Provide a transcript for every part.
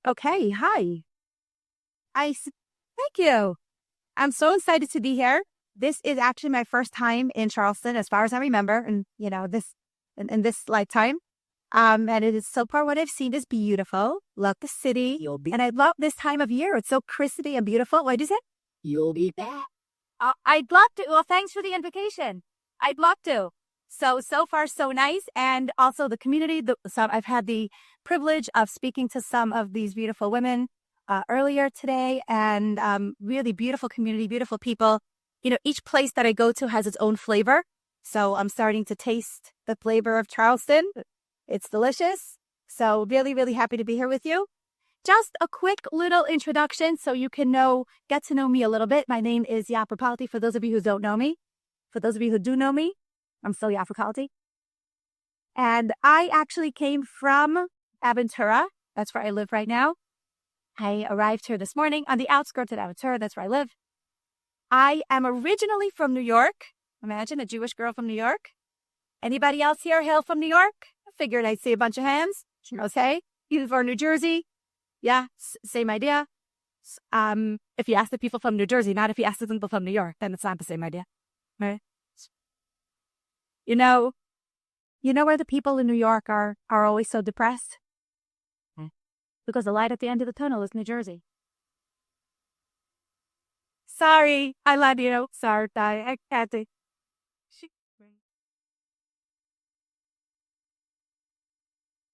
Okay, hi. Thank you. I'm so excited to be here. This is actually my first time in Charleston, as far as I remember, and in this lifetime. And it is so far what I've seen is beautiful. Love the city, and I love this time of year. It's so crispy and beautiful. What is it? You'll be back. I'd love to. Well, thanks for the invitation. I'd love to. So far, so nice. And also the community. I've had the privilege of speaking to some of these beautiful women earlier today, and really beautiful community, beautiful people. You know, each place that I go to has its own flavor. So I'm starting to taste the flavor of Charleston. It's delicious. So really, really happy to be here with you. Just a quick little introduction so you can get to know me a little bit. My name is Yaffa Palti, for those of you who don't know me. For those of you who do know me, I'm still Yaffa Palti. And I actually came from Aventura. That's where I live right now. I arrived here this morning on the outskirts of Aventura. That's where I live. I am originally from New York. Imagine a Jewish girl from New York. Anybody else here hail from New York? I figured I'd see a bunch of hands. Okay. You for New Jersey? Yeah, same idea. If you ask the people from New Jersey, not if you ask the people from New York, then it's not the same idea. Right? You know where the people in New York are always so depressed? Because the light at the end of the tunnel is New Jersey. Sorry, I lied to you. Sorry, I had to.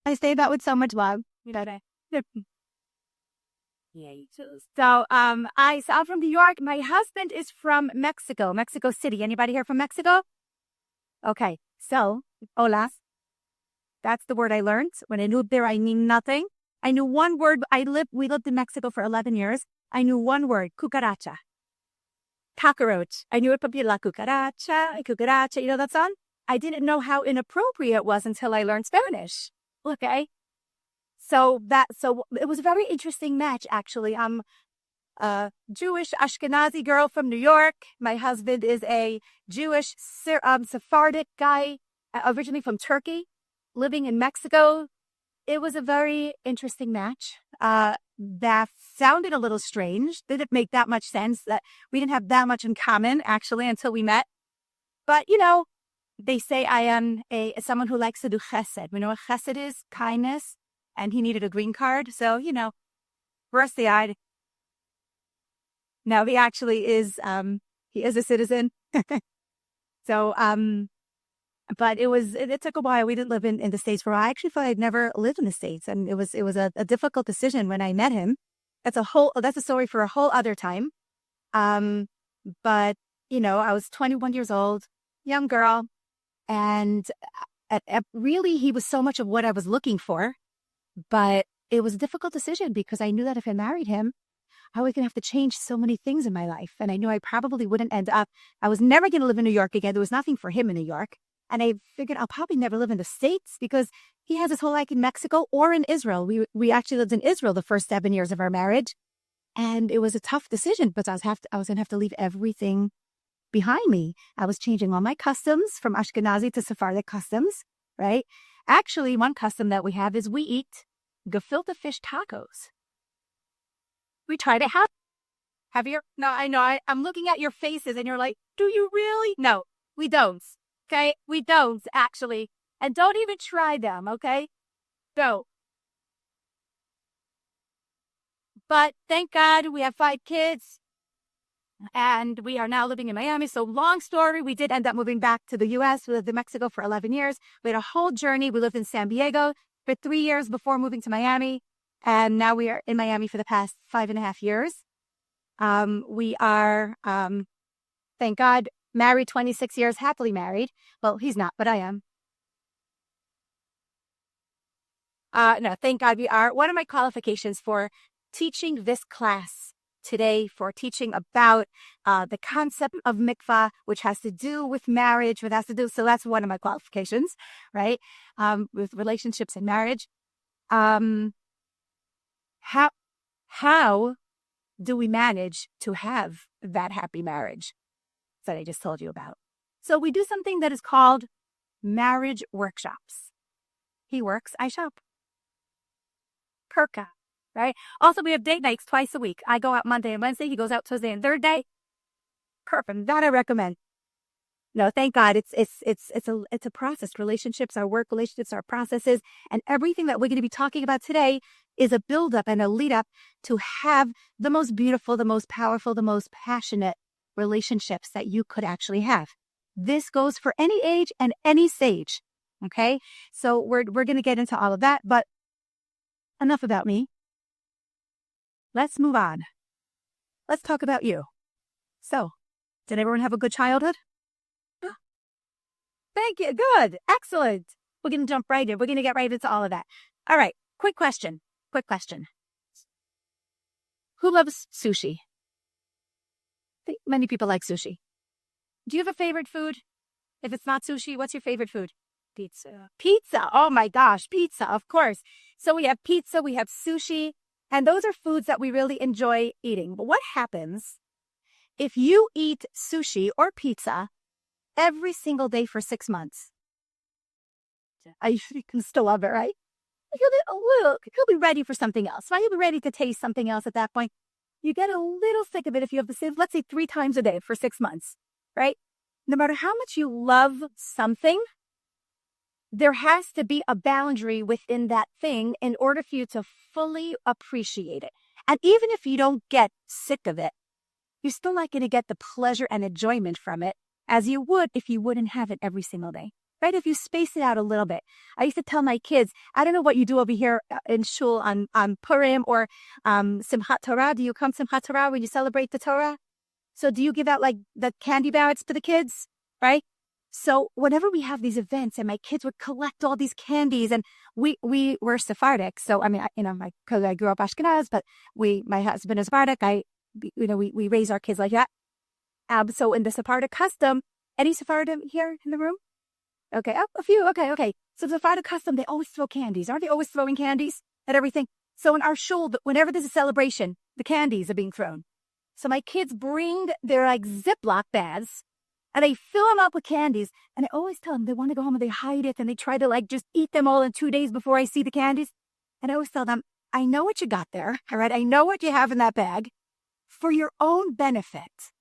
I say that with so much love. So I'm from New York. My husband is from Mexico, Mexico City. Anybody here from Mexico? Okay, so hola. That's the word I learned. When I moved there, I knew nothing. I knew one word. We lived in Mexico for 11 years. I knew one word, cucaracha. Cockroach. I knew it would be la cucaracha, cucaracha. You know that song? I didn't know how inappropriate it was until I learned Spanish. Okay. So it was a very interesting match, actually. I'm a Jewish Ashkenazi girl from New York. My husband is a Jewish Sephardic guy, originally from Turkey, living in Mexico. It was a very interesting match. That sounded a little strange. Didn't make that much sense that we didn't have that much in common, actually, until we met. But, they say I am someone who likes to do chesed. We know what chesed is, kindness, and he needed a green card. So, first the eye. Now he actually is, he is a citizen. So, but it took a while. We didn't live in the States for a while. I actually thought I'd never lived in the States. And it was a difficult decision when I met him. That's a story for a whole other time. But, I was 21 years old, young girl. And really, he was so much of what I was looking for. But it was a difficult decision because I knew that if I married him, I was going to have to change so many things in my life. And I knew I probably wouldn't end up, I was never going to live in New York again. There was nothing for him in New York. And I figured I'll probably never live in the States because he has his whole life in Mexico or in Israel. We actually lived in Israel the first 7 years of our marriage. And it was a tough decision because I was going to have to leave everything behind me. I was changing all my customs from Ashkenazi to Sephardic customs, right? Actually, one custom that we have is we eat gefilte fish tacos. We try to have you? No, I know. I'm looking at your faces and you're like, do you really? No, we don't. Okay? We don't, actually. And don't even try them, okay? Don't. But thank God we have 5 kids. And we are now living in Miami. So long story, we did end up moving back to the U.S. We lived in Mexico for 11 years. We had a whole journey. We lived in San Diego for 3 years before moving to Miami. And now we are in Miami for the past 5.5 years. We are, thank God, married 26 years, happily married. Well, he's not, but I am. No, thank God we are. One of my qualifications for teaching this class today, for teaching about the concept of mikvah, which has to do with marriage, so that's one of my qualifications, right? With relationships and marriage. How do we manage to have that happy marriage that I just told you about? So we do something that is called marriage workshops. He works, I shop. Perka. right? Also, we have date nights twice a week. I go out Monday and Wednesday. He goes out Tuesday and Thursday. Perfect. That I recommend. No, thank God. It's a process. Relationships, our work relationships, our processes, and everything that we're going to be talking about today is a build-up and a lead-up to have the most beautiful, the most powerful, the most passionate relationships that you could actually have. This goes for any age and any stage. Okay, so we're going to get into all of that, but enough about me. Let's move on. Let's talk about you. So, did everyone have a good childhood? Thank you. Good. Excellent. We're going to jump right in. We're going to get right into all of that. All right. Quick question. Who loves sushi? I think many people like sushi. Do you have a favorite food? If it's not sushi, what's your favorite food? Pizza. Pizza. Oh my gosh. Pizza, of course. So we have pizza, we have sushi, and those are foods that we really enjoy eating. But what happens if you eat sushi or pizza every single day for 6 months? You can still love it, right? You'll be ready for something else, right? You'll be ready to taste something else at that point. You get a little sick of it if you have the same, let's say 3 times a day for 6 months, right? No matter how much you love something, there has to be a boundary within that thing in order for you to fully appreciate it. And even if you don't get sick of it, you're still not going to get the pleasure and enjoyment from it as you would if you wouldn't have it every single day, right? If you space it out a little bit. I used to tell my kids, I don't know what you do over here in shul on Purim or Simchat Torah. Do you come Simchat Torah when you celebrate the Torah? So do you give out like the candy barrels to the kids, right? So whenever we have these events and my kids would collect all these candies and we were Sephardic. So, I mean, because I grew up Ashkenaz, but my husband is Sephardic. We raise our kids like that. So in the Sephardic custom, any Sephardim here in the room? Okay, a few. Okay. So the Sephardic custom, they always throw candies. Aren't they always throwing candies at everything? So in our shul, whenever there's a celebration, the candies are being thrown. So my kids bring their like Ziploc bags and they fill them up with candies. And I always tell them they want to go home and they hide it and they try to like just eat them all in 2 days before I see the candies. And I always tell them, I know what you got there. All right. I know what you have in that bag for your own benefit.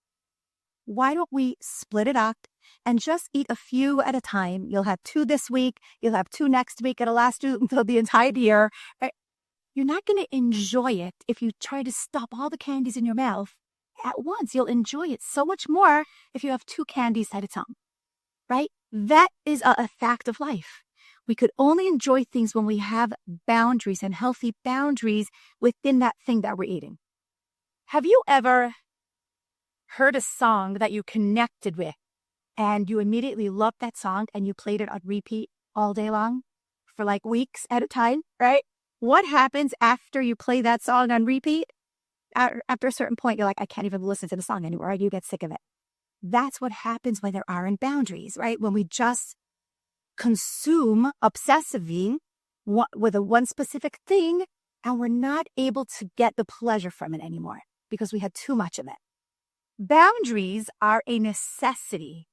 Why don't we split it up and just eat a few at a time? You'll have 2 this week. You'll have 2 next week. It'll last you until the entire year. You're not going to enjoy it if you try to stop all the candies in your mouth at once. You'll enjoy it so much more if you have 2 candies at a time, right? That is a fact of life. We could only enjoy things when we have boundaries and healthy boundaries within that thing that we're eating. Have you ever heard a song that you connected with and you immediately loved that song and you played it on repeat all day long for like weeks at a time, right? What happens after you play that song on repeat? After a certain point, you're like, I can't even listen to the song anymore. Right? You get sick of it. That's what happens when there aren't boundaries, right? When we just consume obsessively with one specific thing and we're not able to get the pleasure from it anymore because we had too much of it. Boundaries are a necessity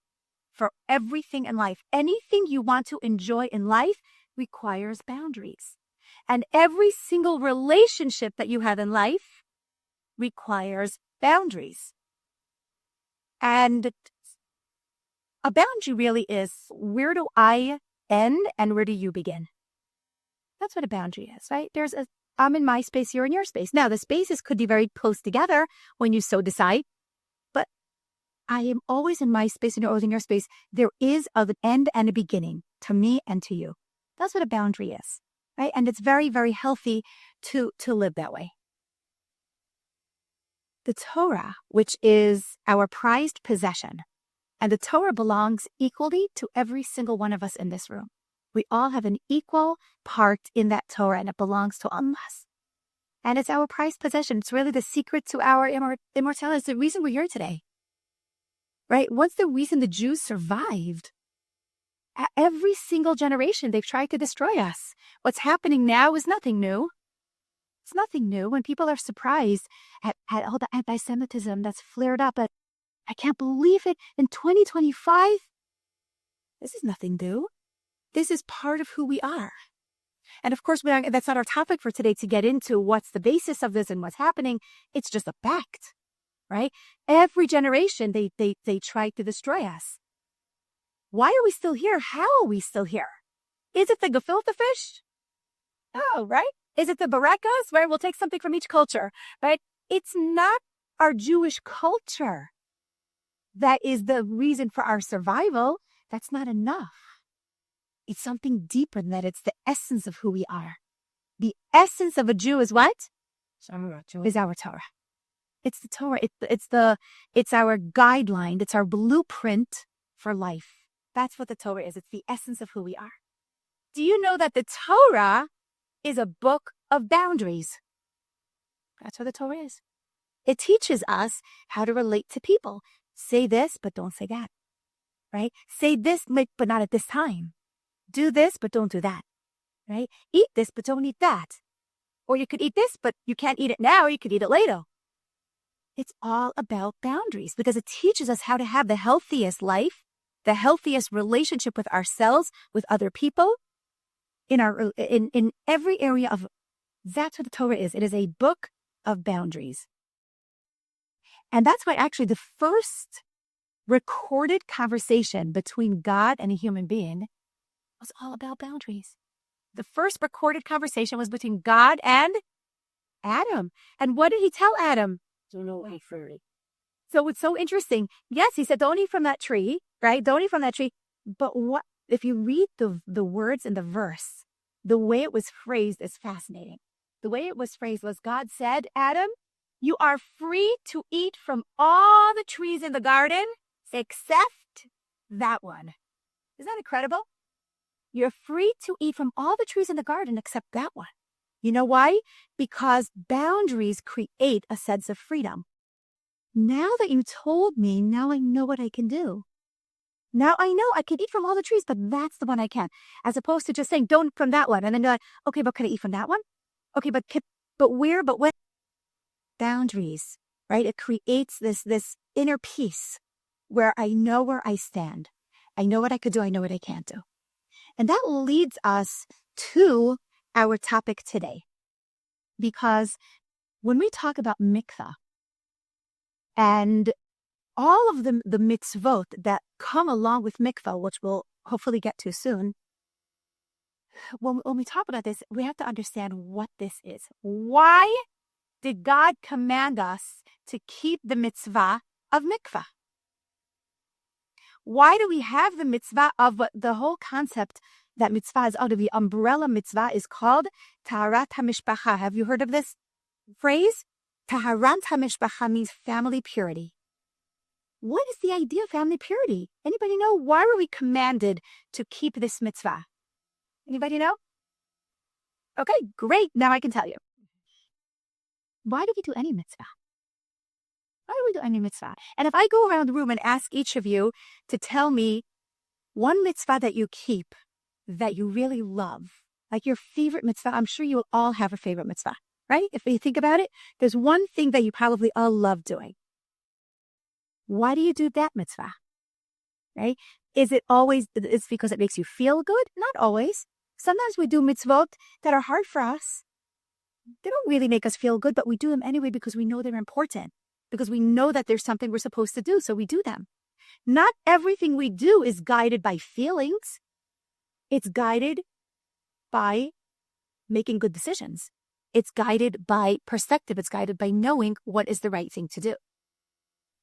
for everything in life. Anything you want to enjoy in life requires boundaries. And every single relationship that you have in life requires boundaries. And a boundary really is, where do I end and where do you begin? That's what a boundary is, right? I'm in my space, you're in your space. Now, the spaces could be very close together when you so decide. I am always in my space and you're always in your space. There is an end and a beginning to me and to you. That's what a boundary is, right? And it's very, very healthy to live that way. The Torah, which is our prized possession, and the Torah belongs equally to every single one of us in this room. We all have an equal part in that Torah and it belongs to us. And it's our prized possession. It's really the secret to our immortality. It's the reason we're here today. Right? What's the reason the Jews survived? Every single generation, they've tried to destroy us. What's happening now is nothing new. It's nothing new. When people are surprised at all the anti-Semitism that's flared up, I can't believe it, in 2025, this is nothing new. This is part of who we are. And of course, that's not our topic for today to get into what's the basis of this and what's happening. It's just a fact, right? Every generation, they try to destroy us. Why are we still here? How are we still here? Is it the gefilte fish? Oh, right? Is it the barakas? Right? We'll take something from each culture, right? It's not our Jewish culture that is the reason for our survival. That's not enough. It's something deeper than that. It's the essence of who we are. The essence of a Jew is what? Is our Torah. It's the Torah. It's our guideline. It's our blueprint for life. That's what the Torah is. It's the essence of who we are. Do you know that the Torah is a book of boundaries? That's what the Torah is. It teaches us how to relate to people. Say this, but don't say that, right? Say this, but not at this time. Do this, but don't do that, right? Eat this, but don't eat that. Or you could eat this, but you can't eat it now. You could eat it later. It's all about boundaries because it teaches us how to have the healthiest life, the healthiest relationship with ourselves, with other people, in every area of. That's what the Torah is. It is a book of boundaries. And that's why actually the first recorded conversation between God and a human being was all about boundaries. The first recorded conversation was between God and Adam. And what did he tell Adam? Don't eat fruit. So it's so interesting. Yes, he said, don't eat from that tree, right? Don't eat from that tree. But what if you read the words in the verse, the way it was phrased is fascinating. The way it was phrased was God said, Adam, you are free to eat from all the trees in the garden except that one. Isn't that incredible? You're free to eat from all the trees in the garden except that one. You know why? Because boundaries create a sense of freedom. Now that you told me, now I know what I can do. Now I know I can eat from all the trees, but that's the one I can. As opposed to just saying, don't eat from that one. And then you're like, okay, but can I eat from that one? Okay, but where, but when? Boundaries, right? It creates this inner peace where I know where I stand. I know what I could do. I know what I can't do. And that leads us to our topic today. Because when we talk about mikvah and all of the mitzvot that come along with mikvah, which we'll hopefully get to soon, when we talk about this, we have to understand what this is. Why did God command us to keep the mitzvah of mikvah? Why do we have the mitzvah of the whole concept that mitzvah is under the umbrella mitzvah is called Taharat HaMishpacha? Have you heard of this phrase? Taharat HaMishpacha means family purity. What is the idea of family purity? Anybody know? Why were we commanded to keep this mitzvah? Anybody know? Okay, great. Now I can tell you. Why do we do any mitzvah? Why do we do any mitzvah? And if I go around the room and ask each of you to tell me one mitzvah that you keep that you really love, like your favorite mitzvah, I'm sure you will all have a favorite mitzvah, right? If you think about it, there's one thing that you probably all love doing. Why do you do that mitzvah? Right? Is it always, it's because it makes you feel good? Not always. Sometimes we do mitzvot that are hard for us. They don't really make us feel good, but we do them anyway because we know they're important, because we know that there's something we're supposed to do, so we do them. Not everything we do is guided by feelings. It's guided by making good decisions. It's guided by perspective. It's guided by knowing what is the right thing to do.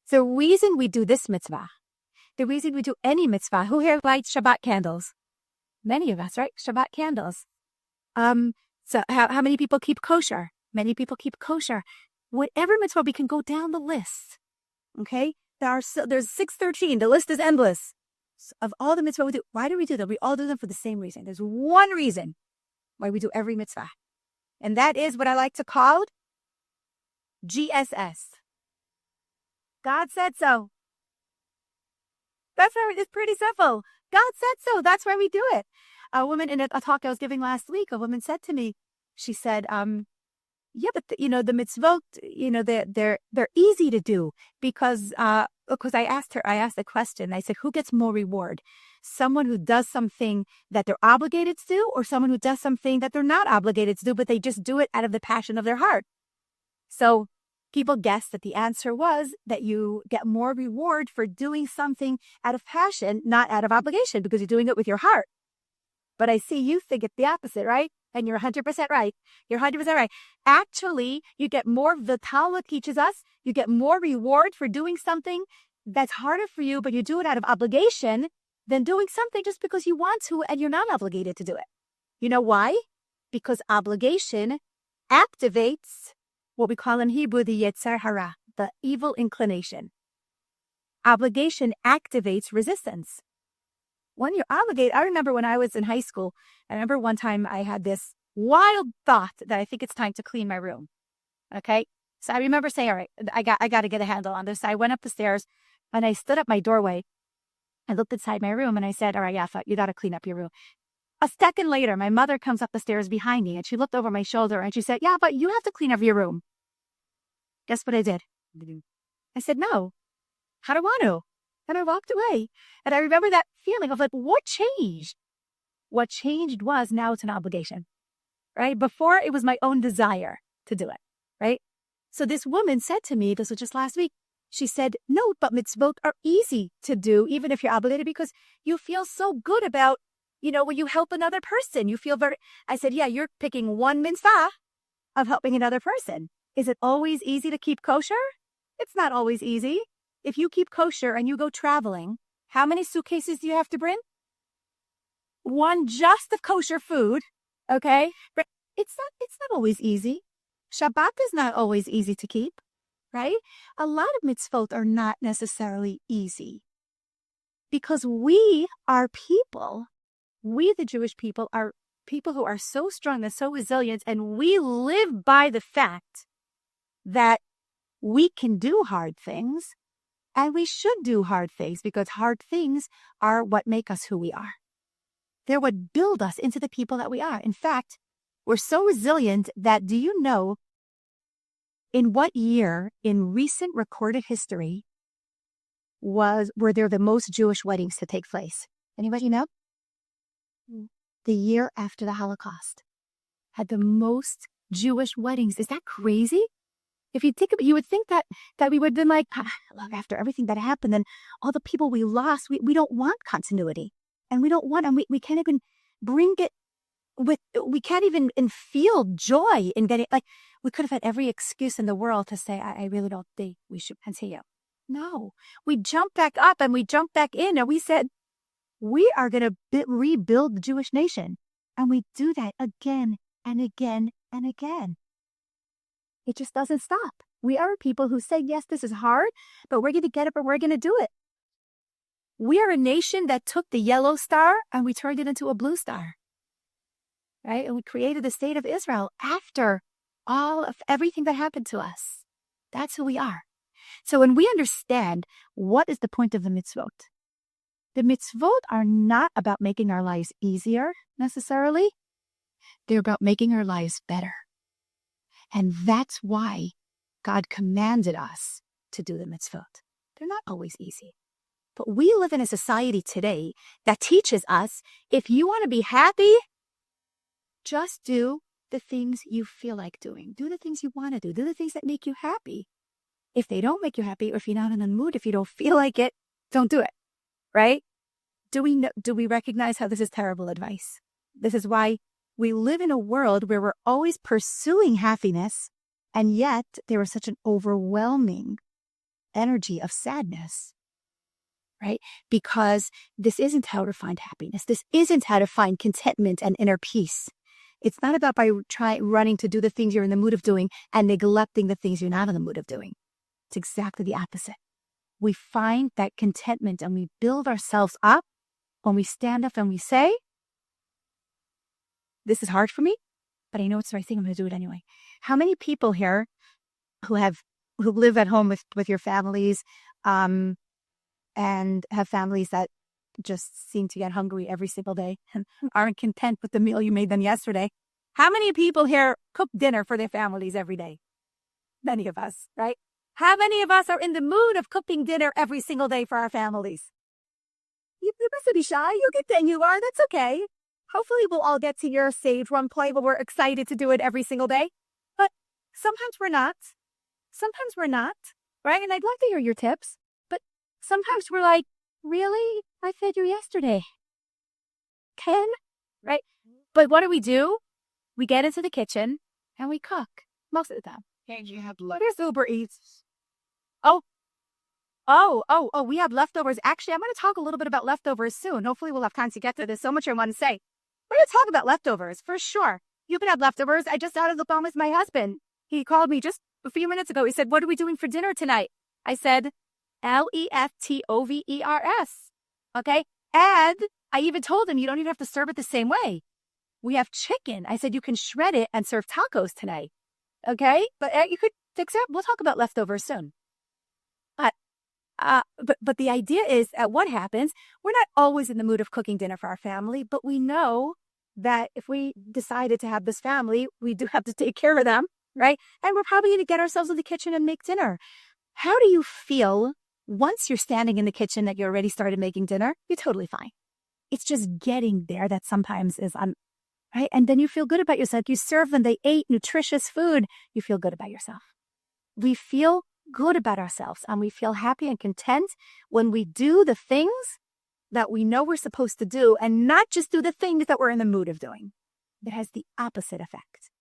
The reason we do this mitzvah, the reason we do any mitzvah, who here lights Shabbat candles? Many of us, right? Shabbat candles. So how many people keep kosher? Many people keep kosher. Whatever mitzvah, we can go down the list. Okay? There's 613. The list is endless. Of all the mitzvah we do, why do we do them? We all do them for the same reason. There's one reason why we do every mitzvah. And that is what I like to call GSS. God said so. That's why it's pretty simple. God said so. That's why we do it. A woman in a talk I was giving last week, a woman said to me, she said, yeah, but the mitzvot, they're easy to do because because I asked the question, I said, who gets more reward? Someone who does something that they're obligated to do, or someone who does something that they're not obligated to do, but they just do it out of the passion of their heart? So people guessed that the answer was that you get more reward for doing something out of passion, not out of obligation, because you're doing it with your heart. But I see you think it's the opposite, right? And you're 100% right. You're 100% right. Actually, you get more, the Talmud teaches us, you get more reward for doing something that's harder for you, but you do it out of obligation, than doing something just because you want to and you're not obligated to do it. You know why? Because obligation activates what we call in Hebrew the Yetzer Hara, the evil inclination. Obligation activates resistance. When you're obligated, I remember when I was in high school, I remember one time I had this wild thought that I think it's time to clean my room. Okay? So I remember saying, all right, I got to get a handle on this. So I went up the stairs and I stood at my doorway. I looked inside my room and I said, all right, Yaffa, you got to clean up your room. A second later, my mother comes up the stairs behind me and she looked over my shoulder and she said, yeah, but you have to clean up your room. Guess what I did? I said, no, I don't want to. And I walked away. And I remember that feeling of like, what changed? What changed was now it's an obligation, right? Before it was my own desire to do it, right? So this woman said to me, this was just last week, she said, no, but mitzvot are easy to do, even if you're obligated, because you feel so good about, when you help another person, you feel I said, yeah, you're picking one mitzvah of helping another person. Is it always easy to keep kosher? It's not always easy. If you keep kosher and you go traveling, how many suitcases do you have to bring? One just of kosher food, okay? But it's not always easy. Shabbat is not always easy to keep, right? A lot of mitzvot are not necessarily easy because we are people. We, the Jewish people, are people who are so strong and so resilient, and we live by the fact that we can do hard things. And we should do hard things because hard things are what make us who we are. They're what build us into the people that we are. In fact, we're so resilient that, do you know in what year in recent recorded history were there the most Jewish weddings to take place? Anybody know? The year after the Holocaust had the most Jewish weddings. Is that crazy? If you think about it, you would think that we would have been like, look, after everything that happened and all the people we lost, we don't want continuity. And we don't want, and we can't even bring it we can't even feel joy in getting, like, we could have had every excuse in the world to say, I really don't think we should continue. No, we jumped back up and we jumped back in and we said, we are going to rebuild the Jewish nation. And we do that again and again and again. It just doesn't stop. We are people who say, yes, this is hard, but we're going to get up and we're going to do it. We are a nation that took the yellow star and we turned it into a blue star, right? And we created the state of Israel after all of everything that happened to us. That's who we are. So when we understand what is the point of the mitzvot are not about making our lives easier necessarily. They're about making our lives better. And that's why God commanded us to do the mitzvot. They're not always easy. But we live in a society today that teaches us, if you want to be happy, just do the things you feel like doing. Do the things you want to do. Do the things that make you happy. If they don't make you happy, or if you're not in the mood, if you don't feel like it, don't do it. Right? Do we recognize how this is terrible advice? This is why we live in a world where we're always pursuing happiness, and yet there is such an overwhelming energy of sadness, right? Because this isn't how to find happiness. This isn't how to find contentment and inner peace. It's not about running to do the things you're in the mood of doing and neglecting the things you're not in the mood of doing. It's exactly the opposite. We find that contentment and we build ourselves up when we stand up and we say, this is hard for me, but I know it's the right thing. I'm going to do it anyway. How many people here who live at home with your families and have families that just seem to get hungry every single day and aren't content with the meal you made them yesterday? How many people here cook dinner for their families every day? Many of us, right? How many of us are in the mood of cooking dinner every single day for our families? You must be shy. You get there, you are. That's okay. Hopefully we'll all get to your stage one point where we're excited to do it every single day. But sometimes we're not. Sometimes we're not, right? And I'd like to hear your tips. But sometimes we're like, really? I fed you yesterday. Ken? Right? But what do? We get into the kitchen and we cook most of the time. Can't you have There's Uber Eats. We have leftovers. Actually, I'm going to talk a little bit about leftovers soon. Hopefully we'll have time to get to this. So much I want to say. We're going to talk about leftovers for sure. You can have leftovers. I just out of the phone with my husband. He called me just a few minutes ago. He said, what are we doing for dinner tonight? I said, leftovers. Okay. And I even told him you don't even have to serve it the same way. We have chicken. I said, you can shred it and serve tacos tonight. Okay. But you could fix it. We'll talk about leftovers soon. But the idea is what happens, we're not always in the mood of cooking dinner for our family, but we know that if we decided to have this family, we do have to take care of them, right? And we're probably going to get ourselves in the kitchen and make dinner. How do you feel once you're standing in the kitchen that you already started making dinner? You're totally fine. It's just getting there that sometimes is right? And then you feel good about yourself. You serve them. They ate nutritious food. You feel good about yourself. We feel good about ourselves and we feel happy and content when we do the things that we know we're supposed to do and not just do the things that we're in the mood of doing. It has the opposite effect.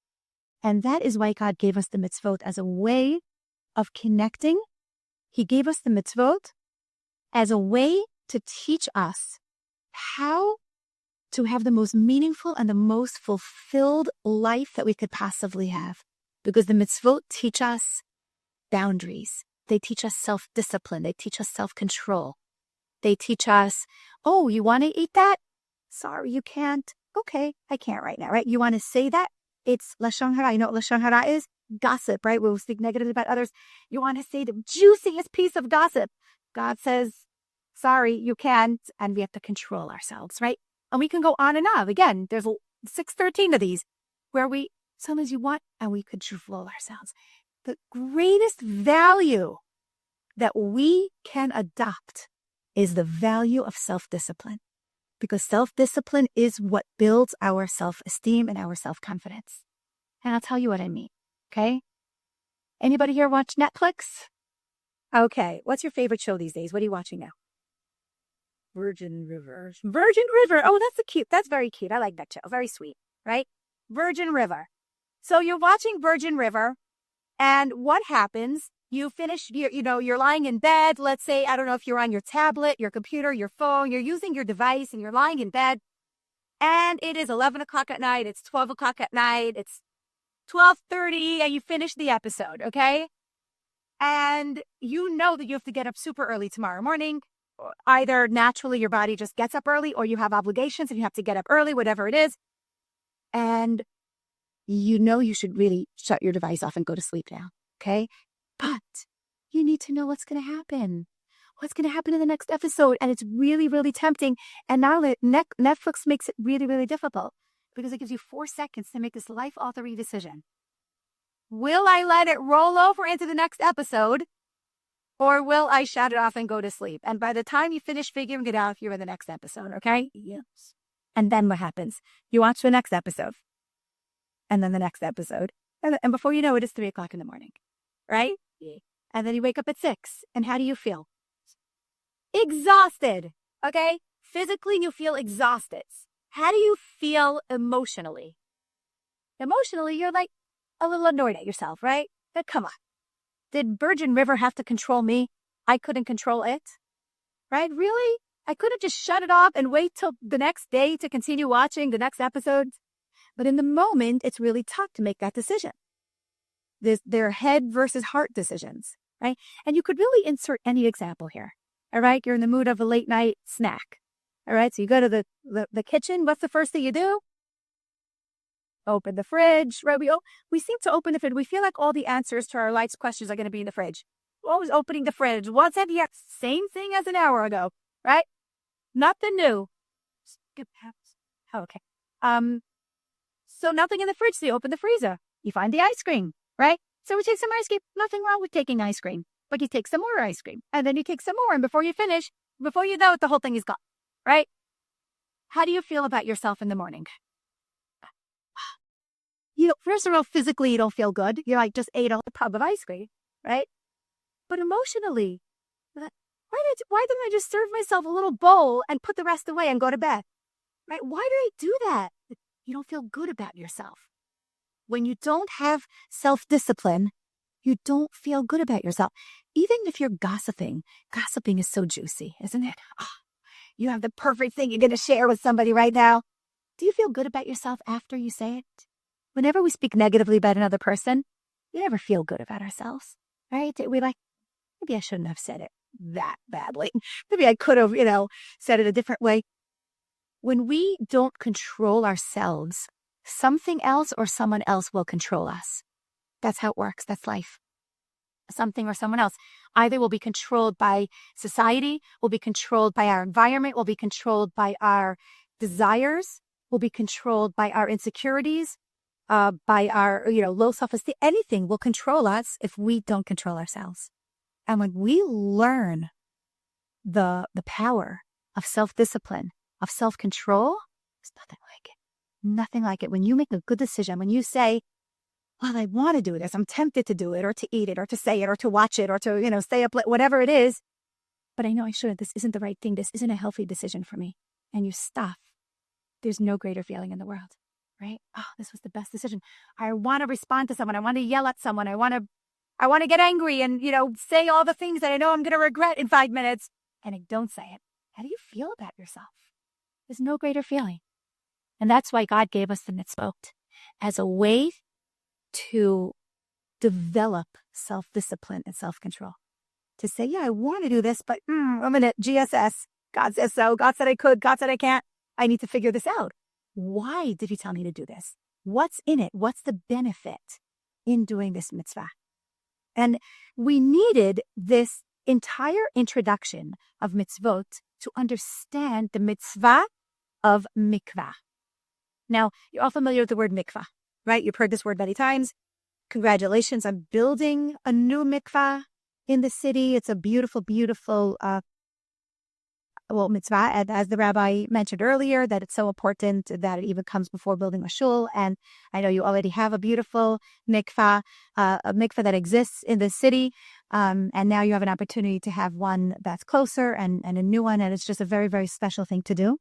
And that is why God gave us the mitzvot as a way of connecting. He gave us the mitzvot as a way to teach us how to have the most meaningful and the most fulfilled life that we could possibly have. Because the mitzvot teach us boundaries. They teach us self-discipline. They teach us self-control. They teach us, oh, you want to eat that? Sorry, you can't. Okay, I can't right now, right? You want to say that? It's lashon hara. You know what lashon hara is? Gossip, right? We'll speak negatively about others. You want to say the juiciest piece of gossip. God says, sorry, you can't. And we have to control ourselves, right? And we can go on and on. Again, there's 613 of these where we, sometimes you want, and we control ourselves. The greatest value that we can adopt is the value of self-discipline, because self-discipline is what builds our self-esteem and our self-confidence. And I'll tell you what I mean, okay? Anybody here watch Netflix? Okay, what's your favorite show these days? What are you watching now? Virgin River. Virgin River. Oh, that's very cute. I like that show. Very sweet, right? Virgin River. So you're watching Virgin River. And what happens, you finish, you're lying in bed. Let's say, I don't know if you're on your tablet, your computer, your phone, you're using your device and you're lying in bed. And it is 11 o'clock at night. It's 12 o'clock at night. It's 12:30 and you finish the episode, okay? And you know that you have to get up super early tomorrow morning. Either naturally your body just gets up early or you have obligations and you have to get up early, whatever it is. And you know you should really shut your device off and go to sleep now, okay? But you need to know what's going to happen. What's going to happen in the next episode? And it's really, really tempting. And now Netflix makes it really, really difficult because it gives you 4 seconds to make this life-altering decision. Will I let it roll over into the next episode or will I shut it off and go to sleep? And by the time you finish figuring it out, you're in the next episode, okay? Yes. And then what happens? You watch the next episode. And then the next episode. And before you know it, it's 3 o'clock in the morning, right? Yeah. And then you wake up at 6. And how do you feel? Exhausted, okay? Physically, you feel exhausted. How do you feel emotionally? Emotionally, you're like a little annoyed at yourself, right? But come on. Did Virgin River have to control me? I couldn't control it, right? Really? I could have just shut it off and wait till the next day to continue watching the next episode. But in the moment, it's really tough to make that decision. They're head versus heart decisions, right? And you could really insert any example here, all right? You're in the mood of a late night snack, all right? So you go to the kitchen. What's the first thing you do? Open the fridge, right? We seem to open the fridge. We feel like all the answers to our life's questions are going to be in the fridge. We're always opening the fridge. What's in here? Same thing as an hour ago, right? Nothing new. Oh, okay. So nothing in the fridge. So you open the freezer. You find the ice cream, right? So we take some ice cream. Nothing wrong with taking ice cream. But you take some more ice cream. And then you take some more. And before you finish, before you know it, the whole thing is gone. Right? How do you feel about yourself in the morning? First of all, physically, you don't feel good. You're like, just ate a tub of ice cream. Right? But emotionally, why didn't I just serve myself a little bowl and put the rest away and go to bed? Right? Why did I do that? You don't feel good about yourself. When you don't have self-discipline, you don't feel good about yourself. Even if you're gossiping is so juicy, isn't it? Oh, you have the perfect thing you're going to share with somebody right now. Do you feel good about yourself after you say it? Whenever we speak negatively about another person, we never feel good about ourselves, right? We're like, maybe I shouldn't have said it that badly. Maybe I could have, said it a different way. When we don't control ourselves, something else or someone else will control us. That's how it works. That's life. Something or someone else. Either will be controlled by society, will be controlled by our environment, will be controlled by our desires, will be controlled by our insecurities, by our, low self-esteem. Anything will control us if we don't control ourselves. And when we learn the power of self-discipline, of self-control, there's nothing like it. Nothing like it. When you make a good decision, when you say, well, I want to do this, I'm tempted to do it, or to eat it, or to say it, or to watch it, or to, stay up late, whatever it is, but I know I shouldn't. This isn't the right thing. This isn't a healthy decision for me. And you stop. There's no greater feeling in the world, right? Oh, this was the best decision. I want to respond to someone. I want to yell at someone. I want to get angry and, say all the things that I know I'm going to regret in 5 minutes. And I don't say it. How do you feel about yourself? There's no greater feeling. And that's why God gave us the mitzvot as a way to develop self-discipline and self-control. To say, yeah, I want to do this, but a minute, GSS. God says so. God said I could. God said I can't. I need to figure this out. Why did he tell me to do this? What's in it? What's the benefit in doing this mitzvah? And we needed this entire introduction of mitzvot to understand the mitzvah of mikvah. Now, you're all familiar with the word mikvah, right? You've heard this word many times. Congratulations on building a new mikvah in the city. It's a beautiful, beautiful mitzvah. And as the rabbi mentioned earlier, that it's so important that it even comes before building a shul. And I know you already have a beautiful mikvah, a mikvah that exists in the city. And now you have an opportunity to have one that's closer and a new one. And it's just a very, very special thing to do.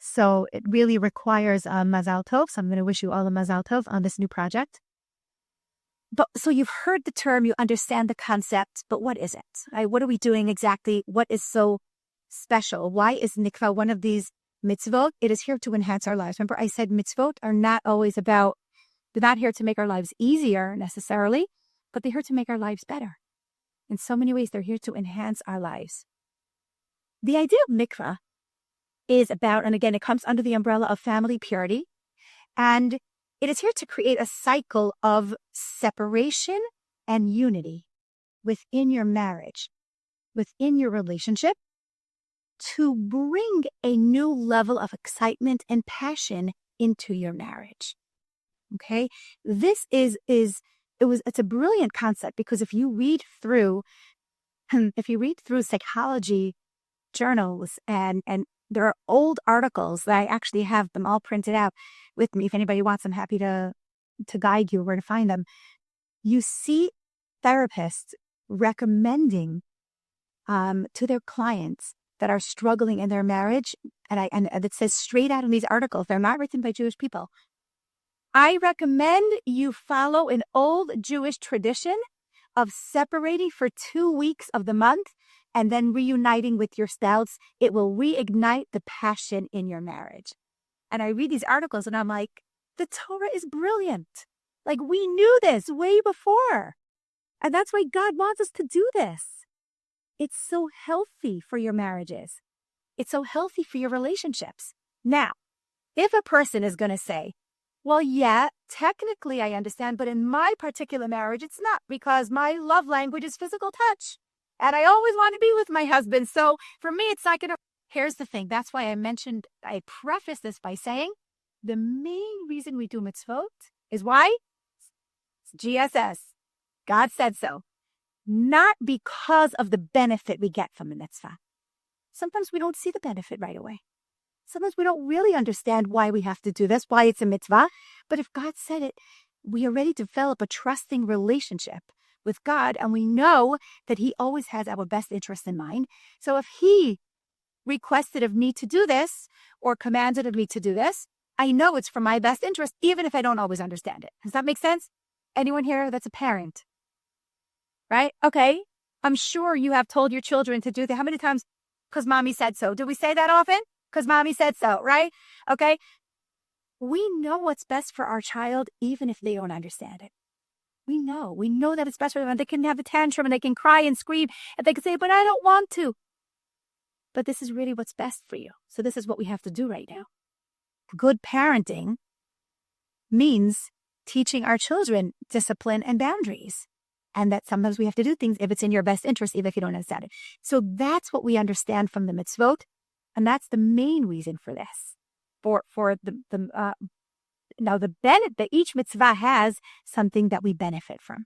So it really requires a mazal tov. So I'm going to wish you all a mazal tov on this new project. But so you've heard the term, you understand the concept, but what is it? What are we doing exactly? What is so special? Why is mikvah one of these mitzvot? It is here to enhance our lives. Remember, I said mitzvot are not always they're not here to make our lives easier necessarily, but they're here to make our lives better. In so many ways, they're here to enhance our lives. The idea of mikvah is about, and again, it comes under the umbrella of family purity, and it is here to create a cycle of separation and unity within your marriage, within your relationship, to bring a new level of excitement and passion into your marriage. Okay? It's a brilliant concept, because if you read through psychology journals and there are old articles that I actually have them all printed out with me. If anybody wants, I'm happy to guide you where to find them. You see therapists recommending to their clients that are struggling in their marriage, and it says straight out in these articles, they're not written by Jewish people. I recommend you follow an old Jewish tradition of separating for 2 weeks of the month and then reuniting with your spouse. It will reignite the passion in your marriage. And I read these articles and I'm like, the Torah is brilliant. Like, we knew this way before. And that's why God wants us to do this. It's so healthy for your marriages. It's so healthy for your relationships. Now, if a person is going to say, well, yeah, technically I understand, but in my particular marriage, it's not, because my love language is physical touch. And I always want to be with my husband. So for me, it's not going to. Here's the thing. That's why I preface this by saying the main reason we do mitzvot is why? It's GSS. God said so. Not because of the benefit we get from the mitzvah. Sometimes we don't see the benefit right away. Sometimes we don't really understand why we have to do this, why it's a mitzvah. But if God said it, we already develop a trusting relationship with God, and we know that He always has our best interest in mind. So if He requested of me to do this or commanded of me to do this, I know it's for my best interest, even if I don't always understand it. Does that make sense? Anyone here that's a parent? Right? Okay. I'm sure you have told your children to do that. How many times? Because mommy said so. Do we say that often? Because mommy said so, right? Okay. We know what's best for our child, even if they don't understand it. We know that it's best for them. They can have a tantrum and they can cry and scream and they can say, but I don't want to. But this is really what's best for you. So this is what we have to do right now. Good parenting means teaching our children discipline and boundaries. And that sometimes we have to do things if it's in your best interest, even if you don't understand it. So that's what we understand from the mitzvot. And that's the main reason for this. Now the benefit that each mitzvah has something that we benefit from.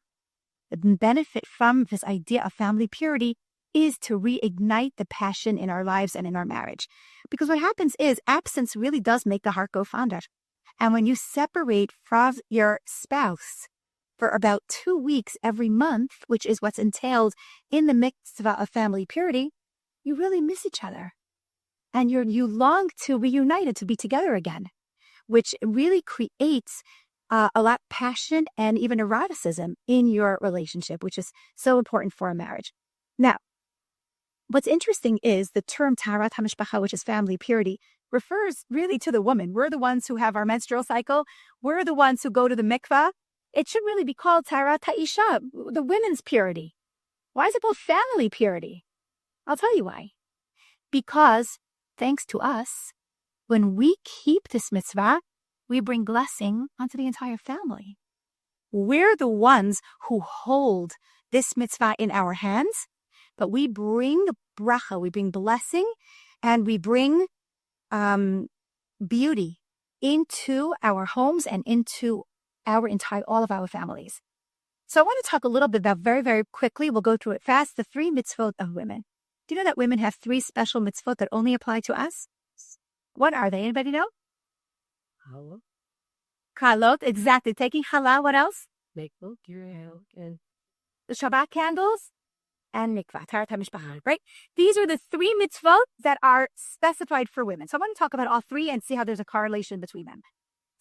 The benefit from this idea of family purity is to reignite the passion in our lives and in our marriage. Because what happens is absence really does make the heart go fonder. And when you separate from your spouse for about 2 weeks every month, which is what's entailed in the mitzvah of family purity, you really miss each other. And you long to reunite and to be together again, which really creates a lot of passion and even eroticism in your relationship, which is so important for a marriage. Now, what's interesting is the term taharat hamishpacha, which is family purity, refers really to the woman. We're the ones who have our menstrual cycle. We're the ones who go to the mikvah. It should really be called taharat ha'isha, the women's purity. Why is it called family purity? I'll tell you why. Because thanks to us, when we keep this mitzvah, we bring blessing onto the entire family. We're the ones who hold this mitzvah in our hands, but we bring bracha, we bring blessing, and we bring beauty into our homes and into all of our families. So I want to talk a little bit about very, very quickly, we'll go through it fast, the 3 mitzvot of women. Do you know that women have 3 special mitzvot that only apply to us? What are they? Anybody know? Halal. Kalot, exactly. Taking halal, what else? Mikvah, and The Shabbat candles and mikvah, taharat hamishpacha, right? These are the 3 mitzvot that are specified for women. So I want to talk about all 3 and see how there's a correlation between them.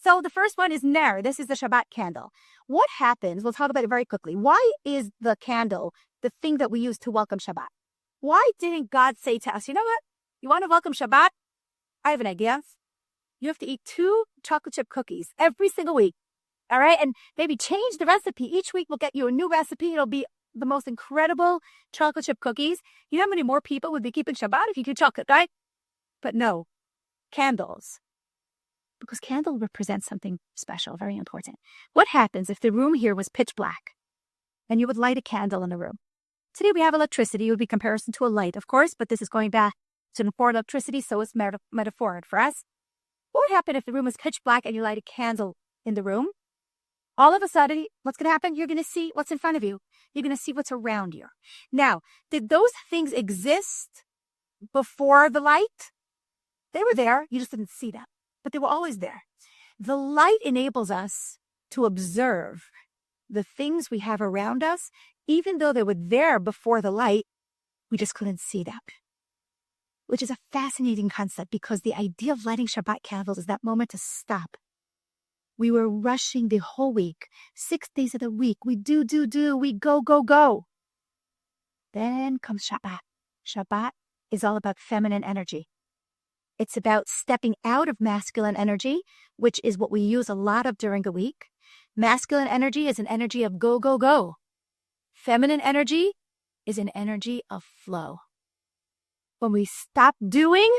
So the first one is ner. This is the Shabbat candle. What happens? We'll talk about it very quickly. Why is the candle the thing that we use to welcome Shabbat? Why didn't God say to us, you know what? You want to welcome Shabbat? I have an idea. You have to eat 2 chocolate chip cookies every single week. All right? And maybe change the recipe. Each week we'll get you a new recipe. It'll be the most incredible chocolate chip cookies. You know how many more people would be keeping Shabbat if you do chocolate, right? But no, candles. Because candle represents something special, very important. What happens if the room here was pitch black and you would light a candle in the room? Today we have electricity. It would be comparison to a light, of course, but this is going back to before electricity, so it's metaphoric for us. What would happen if the room was pitch black and you light a candle in the room? All of a sudden, what's going to happen? You're going to see what's in front of you. You're going to see what's around you. Now, did those things exist before the light? They were there. You just didn't see them, but they were always there. The light enables us to observe the things we have around us. Even though they were there before the light, we just couldn't see them. Which is a fascinating concept because the idea of lighting Shabbat candles is that moment to stop. We were rushing the whole week, 6 days of the week. We do, we go. Then comes Shabbat. Shabbat is all about feminine energy. It's about stepping out of masculine energy, which is what we use a lot of during the week. Masculine energy is an energy of go. Feminine energy is an energy of flow. When we stop doing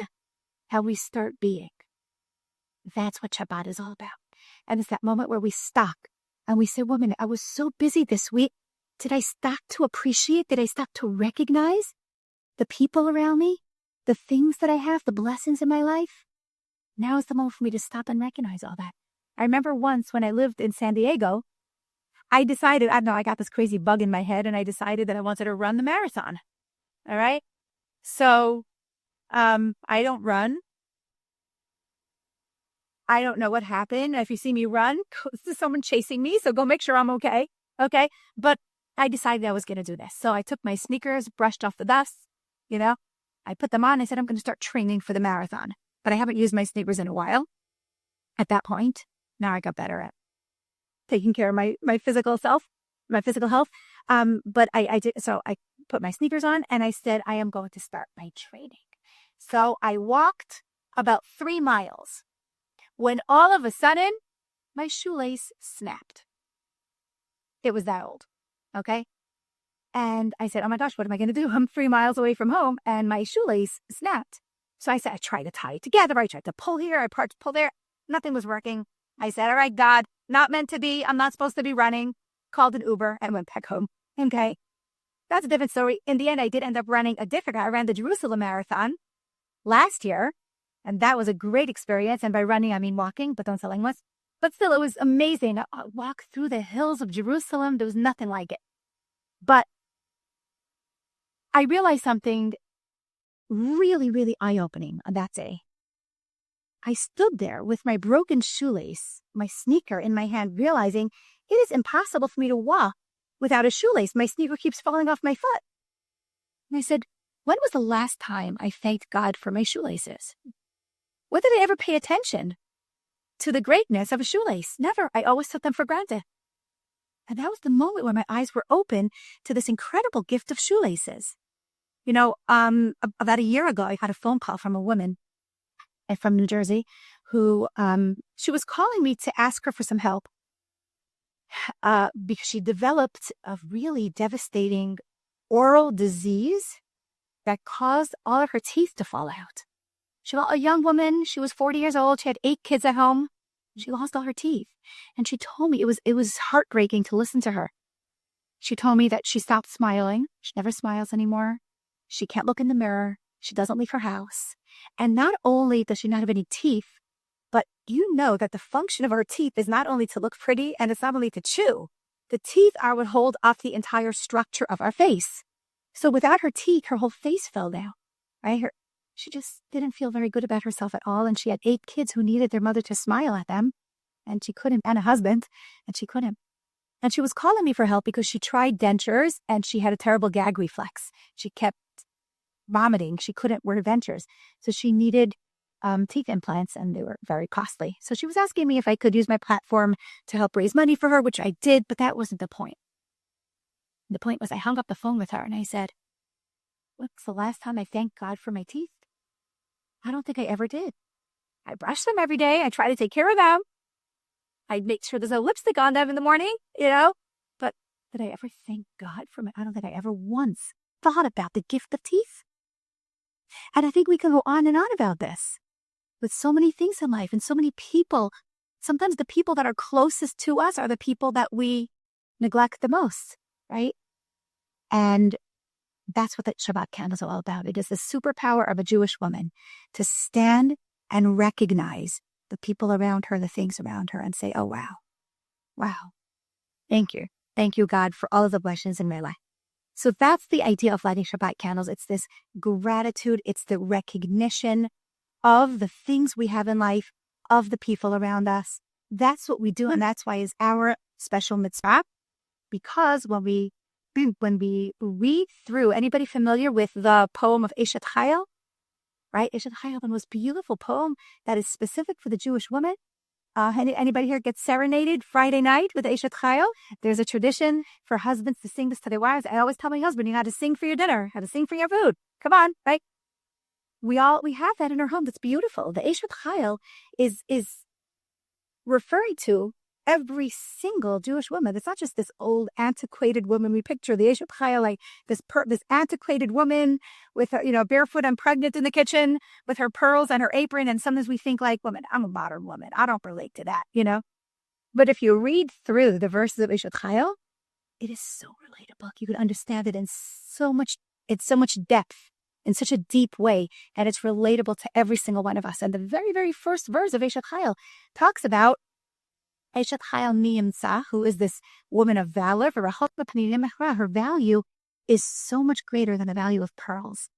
and we start being. That's what Shabbat is all about. And it's that moment where we stop and we say, woman, I was so busy this week. Did I stop to appreciate? Did I stop to recognize the people around me? The things that I have, the blessings in my life? Now is the moment for me to stop and recognize all that. I remember once when I lived in San Diego, I decided, I don't know, I got this crazy bug in my head and I decided that I wanted to run the marathon. All right. So, I don't run. I don't know what happened. If you see me run, there's someone chasing me. So go make sure I'm okay. Okay. But I decided I was going to do this. So I took my sneakers, brushed off the dust, I put them on. I said, I'm going to start training for the marathon, but I haven't used my sneakers in a while at that point. Now I got better at taking care of my physical self, my physical health. But I did. So I put my sneakers on and I said, I am going to start my training. So I walked about 3 miles when all of a sudden my shoelace snapped. It was that old. Okay. And I said, oh my gosh, what am I going to do? I'm 3 miles away from home and my shoelace snapped. So I said, I tried to tie it together. I tried to pull here. I tried to pull there. Nothing was working. I said, all right, God, not meant to be. I'm not supposed to be running. Called an Uber and went back home. Okay. That's a different story. In the end, I did end up running I ran the Jerusalem Marathon last year. And that was a great experience. And by running, I mean walking, but don't tell anyone. But still, it was amazing. I walked through the hills of Jerusalem. There was nothing like it. But I realized something really, really eye-opening on that day. I stood there with my broken shoelace, my sneaker in my hand, realizing it is impossible for me to walk without a shoelace. My sneaker keeps falling off my foot. And I said, when was the last time I thanked God for my shoelaces? When did I ever pay attention to the greatness of a shoelace? Never. I always took them for granted. And that was the moment where my eyes were open to this incredible gift of shoelaces. About a year ago, I got a phone call from a woman from New Jersey who, she was calling me to ask her for some help because she developed a really devastating oral disease that caused all of her teeth to fall out. She was a young woman. She was 40 years old. She had 8 kids at home. She lost all her teeth. And she told me it was heartbreaking to listen to her. She told me that she stopped smiling. She never smiles anymore. She can't look in the mirror. She doesn't leave her house. And not only does she not have any teeth, but that the function of her teeth is not only to look pretty and it's not only to chew. The teeth are what hold off the entire structure of our face. So without her teeth, her whole face fell down. Right? She just didn't feel very good about herself at all. And she had 8 kids who needed their mother to smile at them. And she couldn't, and a husband, and she couldn't. And she was calling me for help because she tried dentures and she had a terrible gag reflex. She kept vomiting. She couldn't wear dentures. So she needed teeth implants and they were very costly. So she was asking me if I could use my platform to help raise money for her, which I did, but that wasn't the point. The point was I hung up the phone with her and I said, when's the last time I thanked God for my teeth? I don't think I ever did. I brush them every day. I try to take care of them. I make sure there's no lipstick on them in the morning, But did I ever thank God for I don't think I ever once thought about the gift of teeth. And I think we can go on and on about this with so many things in life and so many people. Sometimes the people that are closest to us are the people that we neglect the most, right? And that's what the Shabbat candles are all about. It is the superpower of a Jewish woman to stand and recognize the people around her, the things around her, and say, oh, wow. Thank you. Thank you, God, for all of the blessings in my life. So that's the idea of lighting Shabbat candles. It's this gratitude. It's the recognition of the things we have in life, of the people around us. That's what we do. And that's why it's our special mitzvah. Because when we read through, anybody familiar with the poem of Eshet Chayil? Right? Eshet Chayil, the most beautiful poem that is specific for the Jewish woman. Anybody here gets serenaded Friday night with Eshet Chayil? There's a tradition for husbands to sing this to their wives. I always tell my husband, you got to sing for your dinner, how to sing for your food. Come on, right? We have that in our home. That's beautiful. The Eshet Chayil is referring to every single Jewish woman. It's not just this old antiquated woman. We picture the Eshet Chayil like this antiquated woman with her, barefoot and pregnant in the kitchen with her pearls and her apron. And sometimes we think like, woman, I'm a modern woman. I don't relate to that, But if you read through the verses of Eshet Chayil, it is so relatable. You can understand it in so much depth, in such a deep way, and it's relatable to every single one of us. And the very, very first verse of Eshet Chayil talks about Eshet Chayil Miyimtza, who is this woman of valor, her value is so much greater than the value of pearls.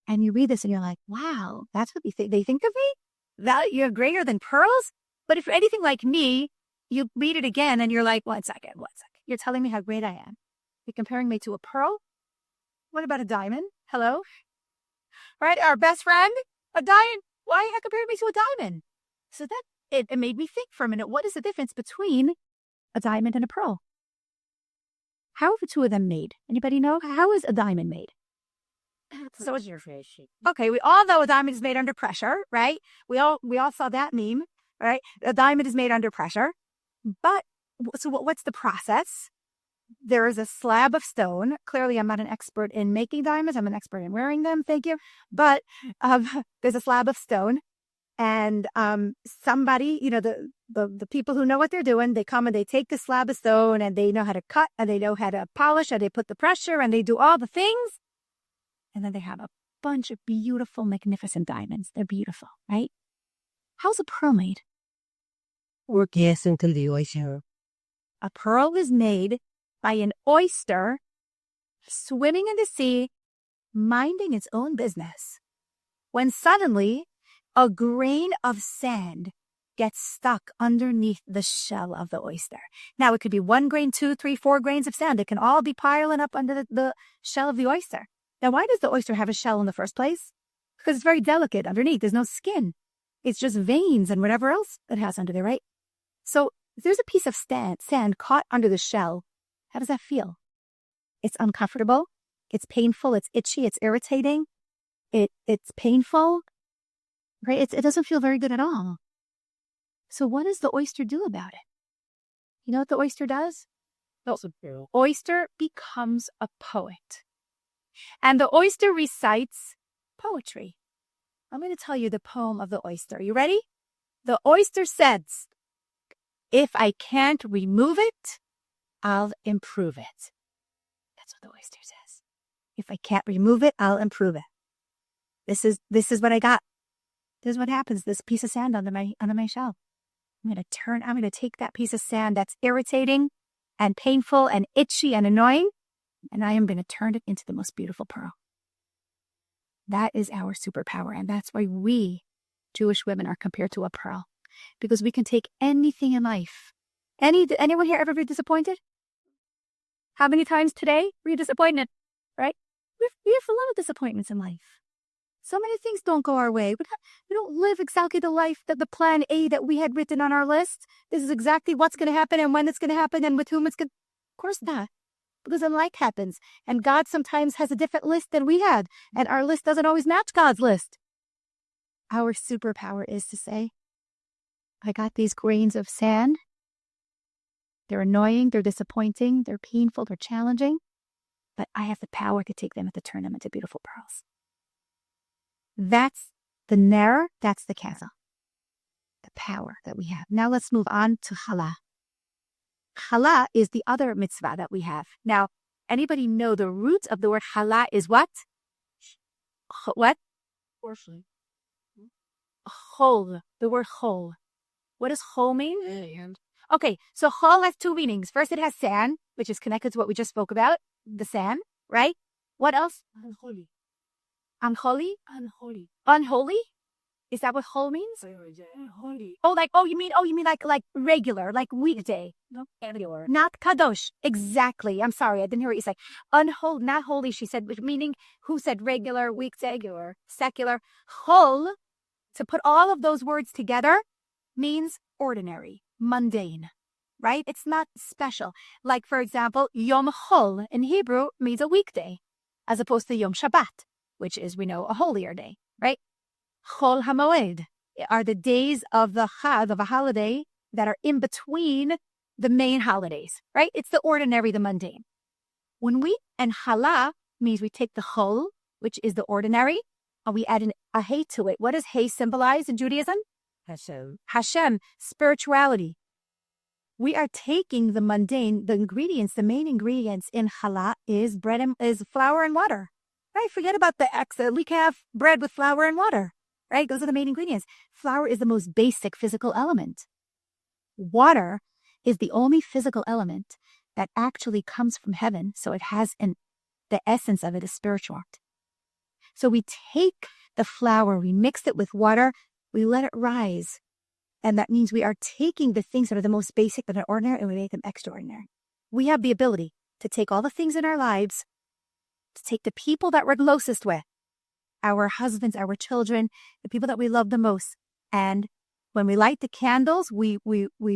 And you read this and you're like, wow, that's what they think of me? You're greater than pearls? But if you're anything like me, you read it again and you're like, one second. You're telling me how great I am. You're comparing me to a pearl? What about a diamond? Hello? Right? Our best friend? A diamond? Why you compared me to a diamond? So that it made me think for a minute, what is the difference between a diamond and a pearl? How are the two of them made? Anybody know? How is a diamond made? So what's your face? Okay, we all know a diamond is made under pressure, right? We all saw that meme, right? A diamond is made under pressure. But so what's the process? There is a slab of stone. Clearly, I'm not an expert in making diamonds. I'm an expert in wearing them. Thank you. But there's a slab of stone. And somebody, the people who know what they're doing, they come and they take the slab of stone and they know how to cut and they know how to polish and they put the pressure and they do all the things. And then they have a bunch of beautiful, magnificent diamonds. They're beautiful, right? How's a pearl made? Or guess until the oyster. A pearl is made by an oyster swimming in the sea, minding its own business, when suddenly a grain of sand gets stuck underneath the shell of the oyster. Now, it could be 1 grain, 2, 3, 4 grains of sand. It can all be piling up under the shell of the oyster. Now, why does the oyster have a shell in the first place? Because it's very delicate underneath. There's no skin. It's just veins and whatever else it has under there, right? So if there's a piece of sand caught under the shell, how does that feel? It's uncomfortable. It's painful. It's itchy. It's irritating. It's painful, right? It doesn't feel very good at all. So what does the oyster do about it? You know what the oyster does? The oyster becomes a poet. And the oyster recites poetry. I'm going to tell you the poem of the oyster. Are you ready? The oyster says, if I can't remove it, I'll improve it. That's what the oyster says. If I can't remove it, I'll improve it. This is what I got. This is what happens. This piece of sand under my shell. I'm going to take that piece of sand that's irritating and painful and itchy and annoying, and I am going to turn it into the most beautiful pearl. That is our superpower, and that's why we, Jewish women, are compared to a pearl, because we can take anything in life. Anyone here ever be disappointed? How many times today were you disappointed? Right? We have a lot of disappointments in life. So many things don't go our way. We don't live exactly the life that the plan A that we had written on our list. This is exactly what's going to happen and when it's going to happen and with whom it's going to. Of course not. Because then life happens. And God sometimes has a different list than we had. And our list doesn't always match God's list. Our superpower is to say, I got these grains of sand. They're annoying. They're disappointing. They're painful. They're challenging. But I have the power to take them and to turn them into beautiful pearls. That's the ner, that's the kesa. The power that we have. Now let's move on to challah. Challah is the other mitzvah that we have. Now, anybody know the root of the word challah is what? What? Portion. Chol. The word chol. What does chol mean? And Okay, so chol has two meanings. First, it has sand, which is connected to what we just spoke about, the sand, right? What else? unholy. Unholy? Unholy. Unholy? Is that what chol means? Unholy. You mean like regular, like weekday. No, anywhere. Not kadosh. Exactly. I'm sorry, I didn't hear what you said. Unholy, not holy, she said, meaning who said regular, weekday, or secular. Chol, to put all of those words together, means ordinary, mundane, right? It's not special. Like, for example, Yom Chol in Hebrew means a weekday, as opposed to Yom Shabbat, which is, we know, a holier day, right? Chol HaMoed are the days of the Chag, of a holiday, that are in between the main holidays, right? It's the ordinary, the mundane. And Challah means we take the Chol, which is the ordinary, and we add a Hey to it. What does Hey symbolize in Judaism? Hashem, spirituality. We are taking the mundane, the ingredients, the main ingredients in challah is is flour and water. Right? Forget about the extra. We can have bread with flour and water. Right? Those are the main ingredients. Flour is the most basic physical element. Water is the only physical element that actually comes from heaven. So it has the essence of it is spiritual. So we take the flour, we mix it with water, we let it rise. And that means we are taking the things that are the most basic, that are ordinary, and we make them extraordinary. We have the ability to take all the things in our lives, to take the people that we're closest with, our husbands, our children, the people that we love the most. And when we light the candles, we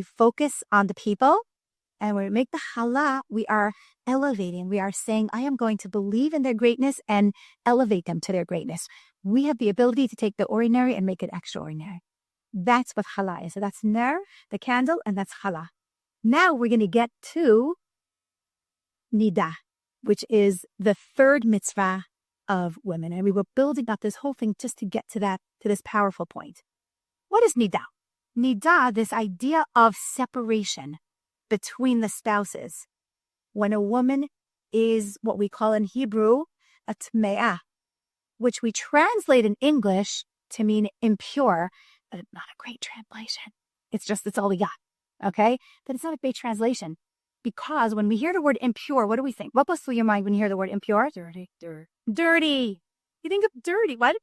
focus on the people. And when we make the challah, we are elevating. We are saying, I am going to believe in their greatness and elevate them to their greatness. We have the ability to take the ordinary and make it extraordinary. That's what challah is. So that's ner, the candle, and that's challah. Now we're going to get to nida, which is the third mitzvah of women. And we were building up this whole thing just to get to this powerful point. What is nida? Nida, this idea of separation between the spouses. When a woman is what we call in Hebrew a tme'ah, which we translate in English to mean impure, but it's not a great translation. It's all we got. Okay? But it's not a great translation. Because when we hear the word impure, what do we think? What goes through your mind when you hear the word impure? Dirty. Dirty. You think of dirty. What?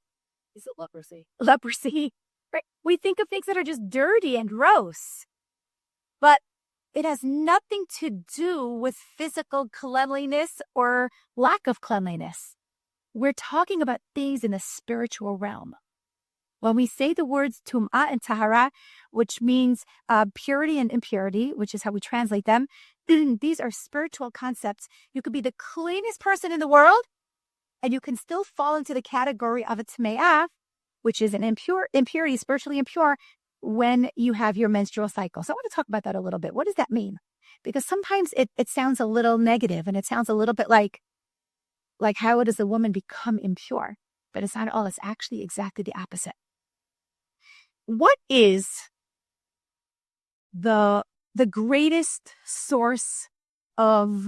Is it leprosy? Leprosy. Right? We think of things that are just dirty and gross. But it has nothing to do with physical cleanliness or lack of cleanliness. We're talking about things in the spiritual realm. When we say the words tum'ah and tahara, which means purity and impurity, which is how we translate them, these are spiritual concepts. You could be the cleanest person in the world, and you can still fall into the category of a tme'ah, which is an impurity, spiritually impure, when you have your menstrual cycle. So I want to talk about that a little bit. What does that mean? Because sometimes it sounds a little negative, and it sounds a little bit like how does a woman become impure? But it's not at all. It's actually exactly the opposite. What is the greatest source of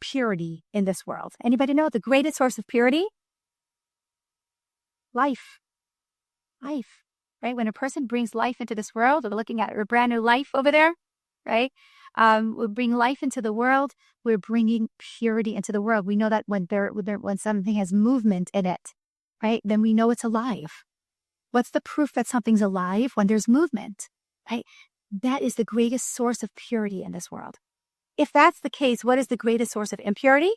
purity in this world? Anybody know the greatest source of purity? Life. Right? When a person brings life into this world, we're looking at a brand new life over there, right? We bring life into the world. We're bringing purity into the world. We know that when something has movement in it, right? Then we know it's alive. What's the proof that something's alive? When there's movement, right? That is the greatest source of purity in this world. If that's the case, what is the greatest source of impurity?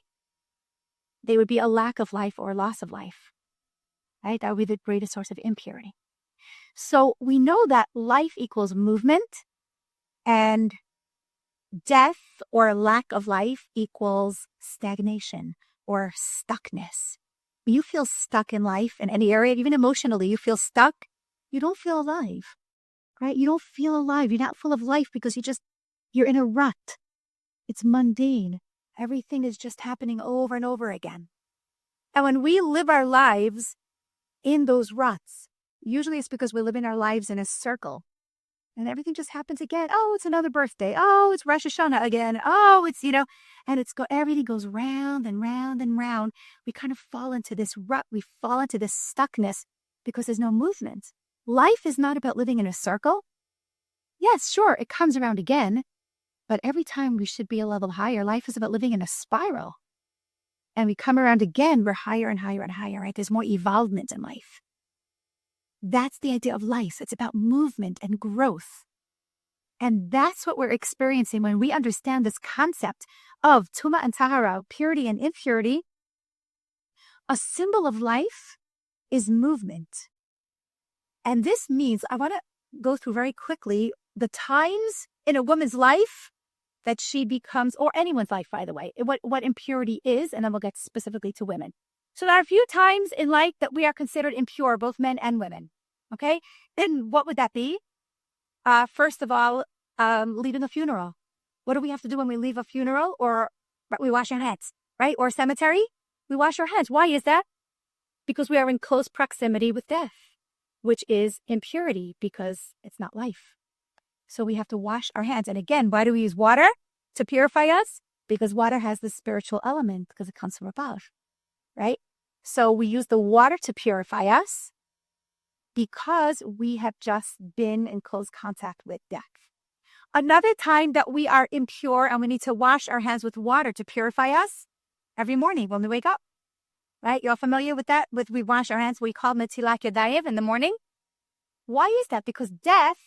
They would be a lack of life or loss of life, right? That would be the greatest source of impurity. So we know that life equals movement, and death or lack of life equals stagnation or stuckness. When you feel stuck in life in any area, even emotionally, you feel stuck, you don't feel alive, right? You don't feel alive. You're not full of life because you're in a rut. It's mundane. Everything is just happening over and over again. And when we live our lives in those ruts, usually it's because we're living our lives in a circle. And everything just happens again. Oh, it's another birthday. Oh, it's Rosh Hashanah again. Oh, it's, and everything goes round and round and round. We kind of fall into this rut. We fall into this stuckness because there's no movement. Life is not about living in a circle. Yes, sure, it comes around again. But every time we should be a level higher. Life is about living in a spiral. And we come around again, we're higher and higher and higher, right? There's more evolvement in life. That's the idea of life. It's about movement and growth. And that's what we're experiencing when we understand this concept of tuma and tahara, purity and impurity. A symbol of life is movement. And this means, I want to go through very quickly the times in a woman's life that she becomes, or anyone's life, by the way, what impurity is, and then we'll get specifically to women. So there are a few times in life that we are considered impure, both men and women. Okay? And what would that be? First of all, leaving a funeral. What do we have to do when we leave a funeral? Or we wash our hands, right? Or a cemetery? We wash our hands. Why is that? Because we are in close proximity with death, which is impurity because it's not life. So we have to wash our hands. And again, why do we use water to purify us? Because water has the spiritual element because it comes from above, right? So we use the water to purify us because we have just been in close contact with death. Another time that we are impure and we need to wash our hands with water to purify us, every morning when we wake up, right? You're familiar with that? We wash our hands, we call metilat yadayim in the morning. Why is that? Because death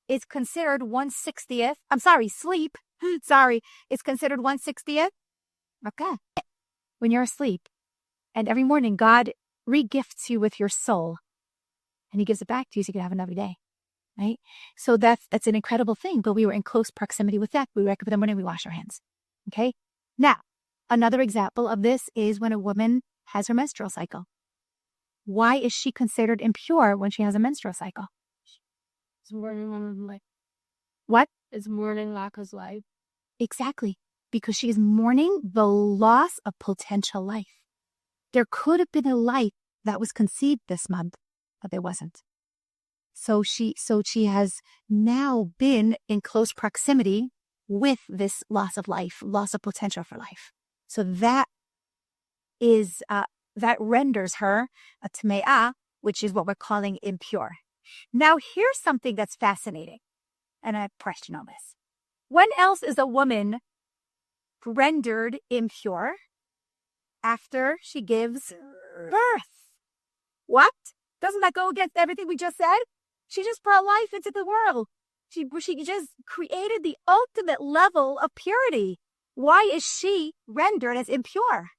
is considered 1/60th. Sleep. It's considered 1/60th. Okay. When you're asleep. And every morning, God regifts you with your soul. And he gives it back to you so you can have another day. Right? So that's an incredible thing. But we were in close proximity with that. We wake up in the morning, we wash our hands. Okay? Now, another example of this is when a woman has her menstrual cycle. Why is she considered impure when she has a menstrual cycle? It's mourning life. What? It's mourning lack of life. Exactly. Because she is mourning the loss of potential life. There could have been a life that was conceived this month, but there wasn't. So she has now been in close proximity with this loss of life, loss of potential for life. So that renders her a tme'ah, which is what we're calling impure. Now, here's something that's fascinating, and I have a question on this. When else is a woman rendered impure? After she gives birth. What? Doesn't that go against everything we just said? She just brought life into the world. She just created the ultimate level of purity. Why is she rendered as impure?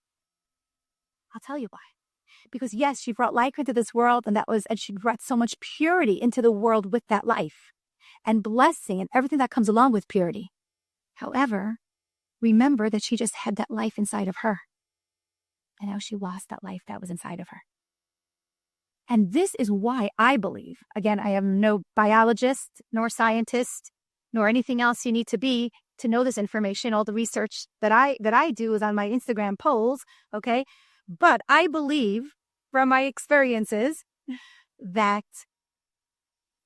I'll tell you why. Because yes, she brought life into this world, and she brought so much purity into the world with that life, and blessing and everything that comes along with purity. However, remember that she just had that life inside of her. And now she lost that life that was inside of her. And this is why I believe, again, I am no biologist, nor scientist, nor anything else you need to be to know this information. All the research that I do is on my Instagram polls, okay? But I believe from my experiences that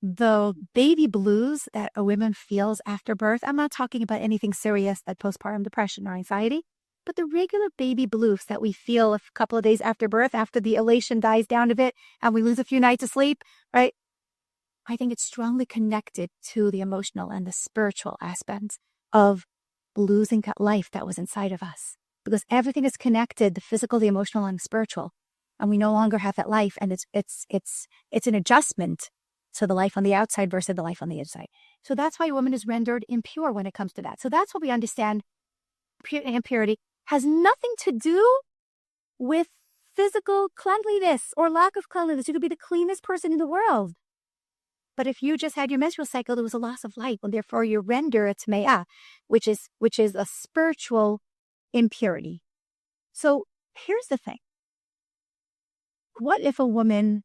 the baby blues that a woman feels after birth, I'm not talking about anything serious like postpartum depression or anxiety, but the regular baby blues that we feel a couple of days after birth, after the elation dies down a bit and we lose a few nights of sleep, right? I think it's strongly connected to the emotional and the spiritual aspects of losing that life that was inside of us. Because everything is connected, the physical, the emotional, and the spiritual. And we no longer have that life, and it's an adjustment to the life on the outside versus the life on the inside. So that's why a woman is rendered impure when it comes to that. So that's what we understand. Impurity has nothing to do with physical cleanliness or lack of cleanliness. You could be the cleanest person in the world. But if you just had your menstrual cycle, there was a loss of life, and therefore you render a tme'ah, which is a spiritual impurity. So here's the thing. What if a woman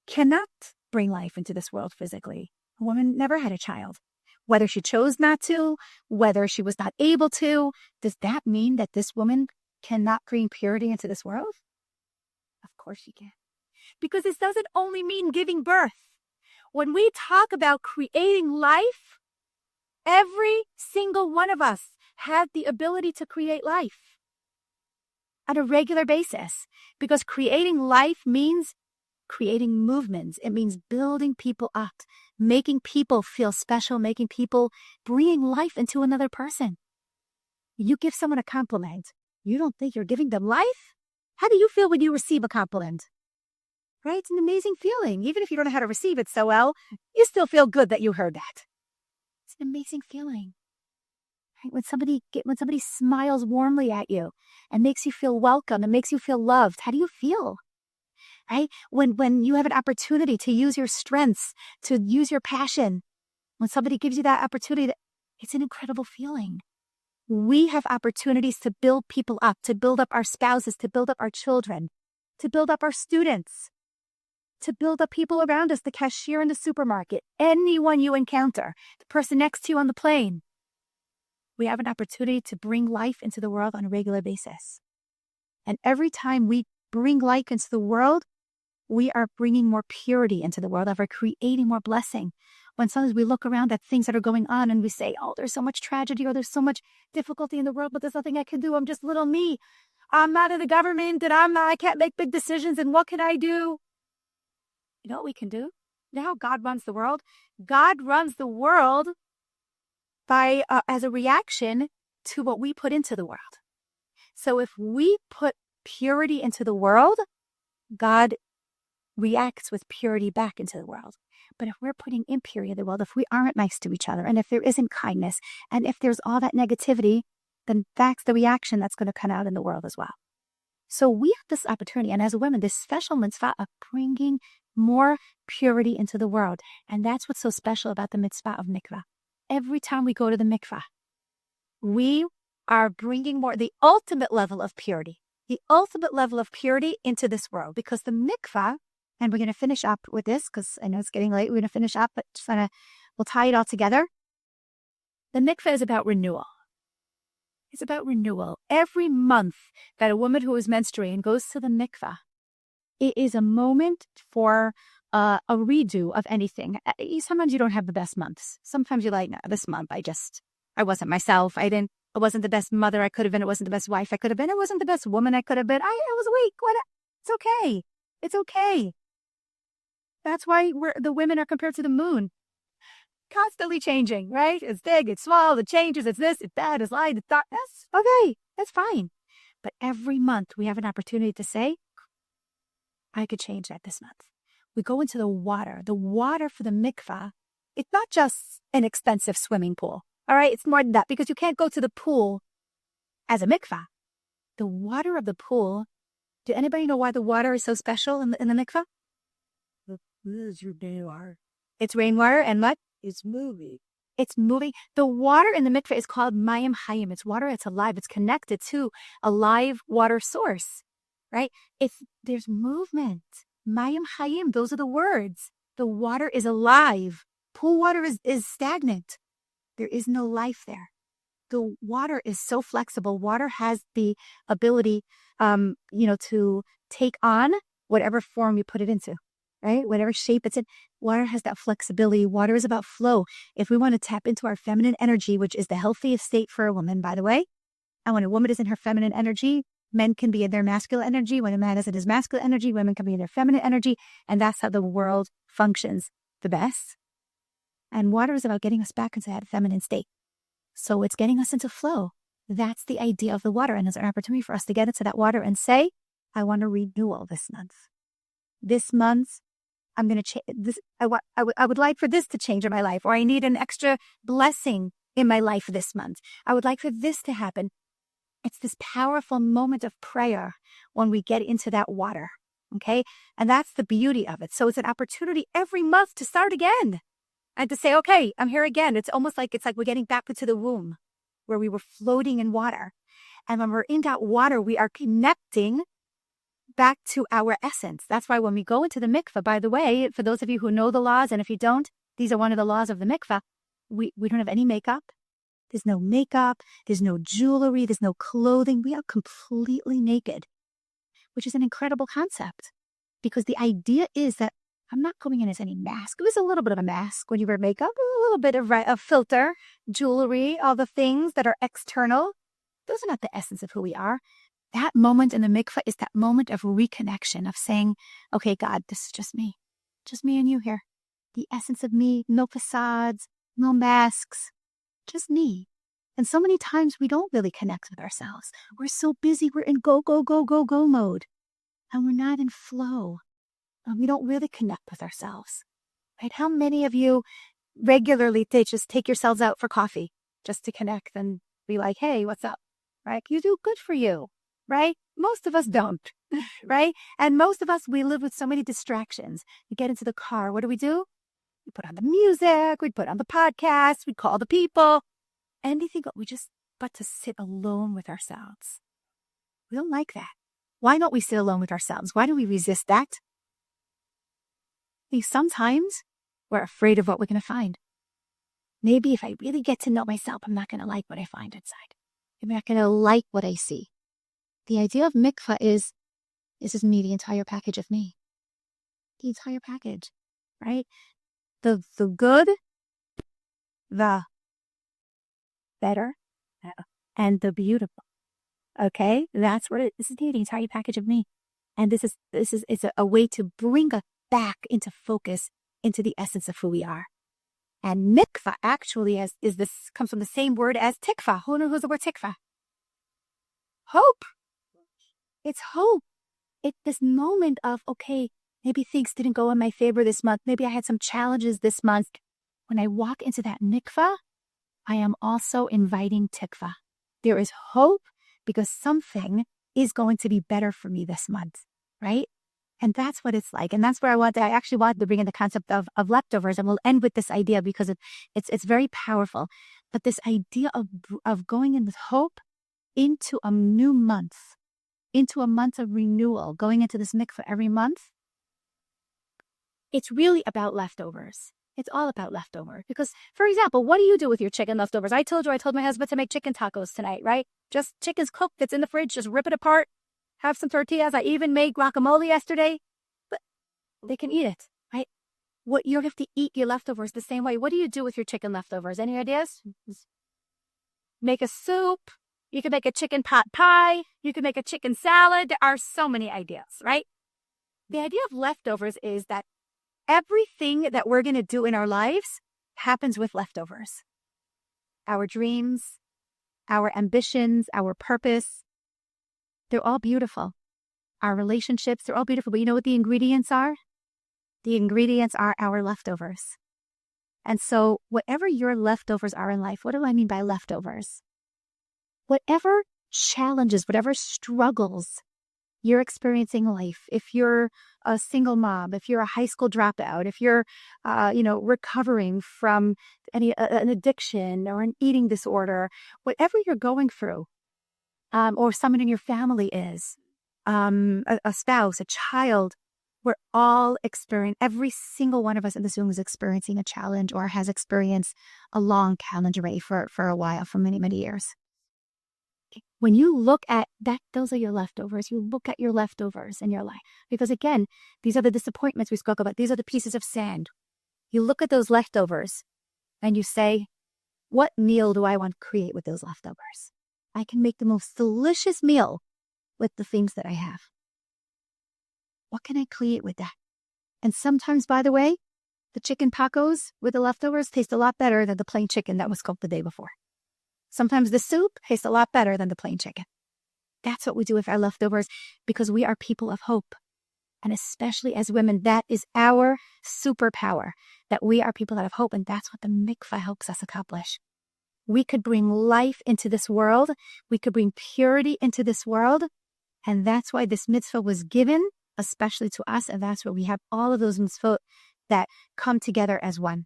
cannot bring life into this world physically? A woman never had a child. Whether she chose not to, whether she was not able to, does that mean that this woman cannot bring purity into this world? Of course she can. Because this doesn't only mean giving birth. When we talk about creating life, every single one of us has the ability to create life on a regular basis. Because creating life means creating movements. It means building people up, making people feel special, bringing life into another person. You give someone a compliment. You don't think you're giving them life? How do you feel when you receive a compliment? Right? It's an amazing feeling. Even if you don't know how to receive it so well, you still feel good that you heard that. It's an amazing feeling. Right? When somebody smiles warmly at you and makes you feel welcome and makes you feel loved, how do you feel? Right? When you have an opportunity to use your strengths, to use your passion, when somebody gives you that opportunity, it's an incredible feeling. We have opportunities to build people up, to build up our spouses, to build up our children, to build up our students, to build up people around us, the cashier in the supermarket, anyone you encounter, the person next to you on the plane. We have an opportunity to bring life into the world on a regular basis. And every time we bring life into the world, we are bringing more purity into the world, and we're creating more blessing. When sometimes we look around at things that are going on and we say, oh, there's so much tragedy or there's so much difficulty in the world, but there's nothing I can do. I'm just little me. I'm not in the government and I can't make big decisions. And what can I do? You know what we can do? You know how God runs the world? God runs the world as a reaction to what we put into the world. So if we put purity into the world, God reacts with purity back into the world. But if we're putting impurity in the world, if we aren't nice to each other, and if there isn't kindness, and if there's all that negativity, then that's the reaction that's going to come out in the world as well. So we have this opportunity, and as women, this special mitzvah of bringing more purity into the world. And that's what's so special about the mitzvah of mikvah. Every time we go to the mikvah, we are bringing more, the ultimate level of purity into this world, because the mikvah, and we're going to finish up with this because I know it's getting late. We're going to finish up, but we'll tie it all together. The mikvah is about renewal. It's about renewal. Every month that a woman who is menstruating goes to the mikvah, it is a moment for a redo of anything. Sometimes you don't have the best months. Sometimes you're like, no, this month I wasn't myself. I wasn't the best mother I could have been. It wasn't the best wife I could have been. It wasn't the best woman I could have been. I was weak. It's okay. It's okay. That's why the women are compared to the moon. Constantly changing, right? It's big, it's small, it changes, it's this, it's that, it's light, it's dark. That's okay. That's fine. But every month we have an opportunity to say, I could change that this month. We go into the water. The water for the mikvah, it's not just an expensive swimming pool. All right? It's more than that, because you can't go to the pool as a mikvah. The water of the pool, do anybody know why the water is so special in the mikvah? It's rainwater and what? It's moving. It's moving. The water in the mikveh is called mayim hayim. It's water that's alive. It's connected to a live water source, right? There's movement. Mayim hayim, those are the words. The water is alive. Pool water is stagnant. There is no life there. The water is so flexible. Water has the ability, to take on whatever form you put it into. Right? Whatever shape it's in, water has that flexibility. Water is about flow. If we want to tap into our feminine energy, which is the healthiest state for a woman, by the way, and when a woman is in her feminine energy, men can be in their masculine energy. When a man is in his masculine energy, women can be in their feminine energy. And that's how the world functions the best. And water is about getting us back into that feminine state. So it's getting us into flow. That's the idea of the water. And it's an opportunity for us to get into that water and say, I want a renewal this month. This month, I'm going to change this. I would like for this to change in my life, or I need an extra blessing in my life this month. I would like for this to happen. It's this powerful moment of prayer when we get into that water. Okay. And that's the beauty of it. So it's an opportunity every month to start again and to say, okay, I'm here again. It's like we're getting back into the womb where we were floating in water. And when we're in that water, we are connecting back to our essence. That's why when we go into the mikvah, by the way, for those of you who know the laws, and if you don't, these are one of the laws of the mikvah, we don't have any makeup. There's no makeup. There's no jewelry. There's no clothing. We are completely naked, which is an incredible concept, because the idea is that I'm not going in as any mask. It was a little bit of a mask when you wear makeup, a little bit of a filter, jewelry, all the things that are external. Those are not the essence of who we are. That moment in the mikvah is that moment of reconnection, of saying, okay, God, this is just me and you here. The essence of me, no facades, no masks, just me. And so many times we don't really connect with ourselves. We're so busy. We're in go, go, go, go, go mode. And we're not in flow. And we don't really connect with ourselves. Right? How many of you regularly just take yourselves out for coffee just to connect and be like, hey, what's up? Right? You do good for you. Right? Most of us don't, right? And most of us, we live with so many distractions. We get into the car. What do? We put on the music. We put on the podcast. We call the people. Anything, but to sit alone with ourselves. We don't like that. Why don't we sit alone with ourselves? Why do we resist that? Because sometimes we're afraid of what we're going to find. Maybe if I really get to know myself, I'm not going to like what I find inside. I'm not going to like what I see. The idea of mikvah is, this is me, the entire package of me. The entire package, right? The good, the better, and the beautiful. Okay? That's what this is, the entire package of me. And it's a way to bring us back into focus, into the essence of who we are. And mikvah actually comes from the same word as tikva. Who knows the word tikva? Hope. It's hope. It's this moment of, okay, maybe things didn't go in my favor this month. Maybe I had some challenges this month. When I walk into that mikvah, I am also inviting tikva. There is hope because something is going to be better for me this month, right? And that's what it's like. And that's where I actually wanted to bring in the concept of leftovers. And we'll end with this idea because it's very powerful. But this idea of going in with hope into a new month, into a month of renewal, going into this mikvah every month, it's really about leftovers. It's all about leftovers. Because, for example, what do you do with your chicken leftovers? I told my husband to make chicken tacos tonight, right? Just chicken's cooked, it's in the fridge, just rip it apart, have some tortillas. I even made guacamole yesterday, but they can eat it, right? What you have to eat your leftovers the same way. What do you do with your chicken leftovers? Any ideas? Make a soup. You can make a chicken pot pie. You can make a chicken salad. There are so many ideas, right? The idea of leftovers is that everything that we're going to do in our lives happens with leftovers. Our dreams, our ambitions, our purpose, they're all beautiful. Our relationships, they're all beautiful. But you know what the ingredients are? The ingredients are our leftovers. And so whatever your leftovers are in life, what do I mean by leftovers? Whatever challenges, whatever struggles you're experiencing in life, if you're a single mom, if you're a high school dropout, if you're, recovering from an addiction or an eating disorder, whatever you're going through, or someone in your family is, a spouse, a child, we're all experiencing, every single one of us in this room is experiencing a challenge or has experienced a long challenge already for a while, for many, many years. When you look at that, those are your leftovers. You look at your leftovers in your life. Because again, these are the disappointments we spoke about. These are the pieces of sand. You look at those leftovers and you say, what meal do I want to create with those leftovers? I can make the most delicious meal with the things that I have. What can I create with that? And sometimes, by the way, the chicken tacos with the leftovers taste a lot better than the plain chicken that was cooked the day before. Sometimes the soup tastes a lot better than the plain chicken. That's what we do with our leftovers because we are people of hope. And especially as women, that is our superpower, that we are people that have hope. And that's what the mikvah helps us accomplish. We could bring life into this world. We could bring purity into this world. And that's why this mitzvah was given, especially to us. And that's where we have all of those mitzvot that come together as one.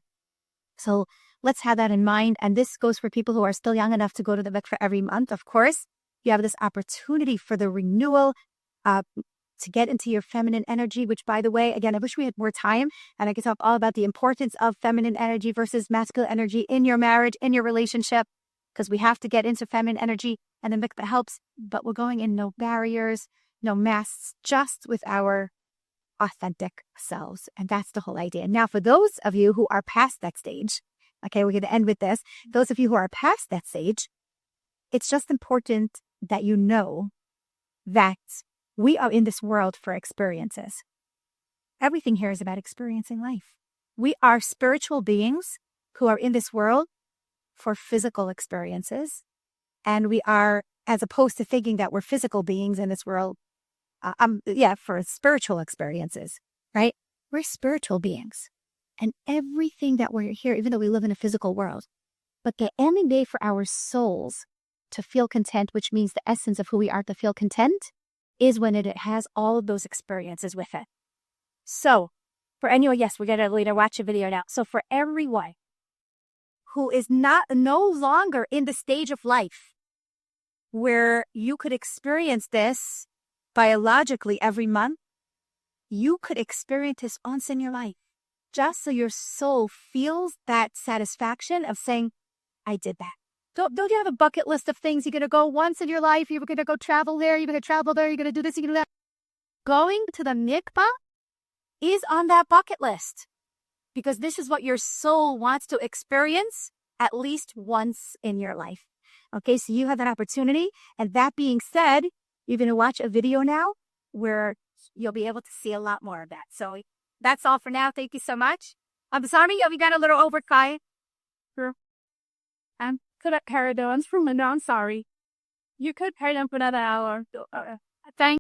So let's have that in mind. And this goes for people who are still young enough to go to the mikvah every month. Of course, you have this opportunity for the renewal, to get into your feminine energy, which, by the way, again, I wish we had more time and I could talk all about the importance of feminine energy versus masculine energy in your marriage, in your relationship, because we have to get into feminine energy and the mikvah helps, but we're going in no barriers, no masks, just with our authentic selves. And that's the whole idea. Now, for those of you who are past that stage, okay, we're going to end with this. Those of you who are past that stage, it's just important that you know that we are in this world for experiences. Everything here is about experiencing life. We are spiritual beings who are in this world for physical experiences. And we are, as opposed to thinking that we're physical beings in this world, for spiritual experiences, right? We're spiritual beings. And everything that we're here, even though we live in a physical world, but the only way for our souls to feel content, which means the essence of who we are to feel content, is when it has all of those experiences with it. So for anyone, yes, we're going to later watch a video now. So for everyone who is no longer in the stage of life where you could experience this biologically every month, you could experience this once in your life, just so your soul feels that satisfaction of saying, I did that. Don't you have a bucket list of things you're going to go once in your life? You're going to go travel there, you're going to travel there, you're going to do this, you're going to do that. Going to the mikvah is on that bucket list because this is what your soul wants to experience at least once in your life. Okay, so you have that opportunity. And that being said, you're going to watch a video now where you'll be able to see a lot more of that. So that's all for now. Thank you so much. I'm sorry, we got a little over, Kai. group. Could I carry the ones from Linda? I'm sorry. You could carry them for another hour. Thank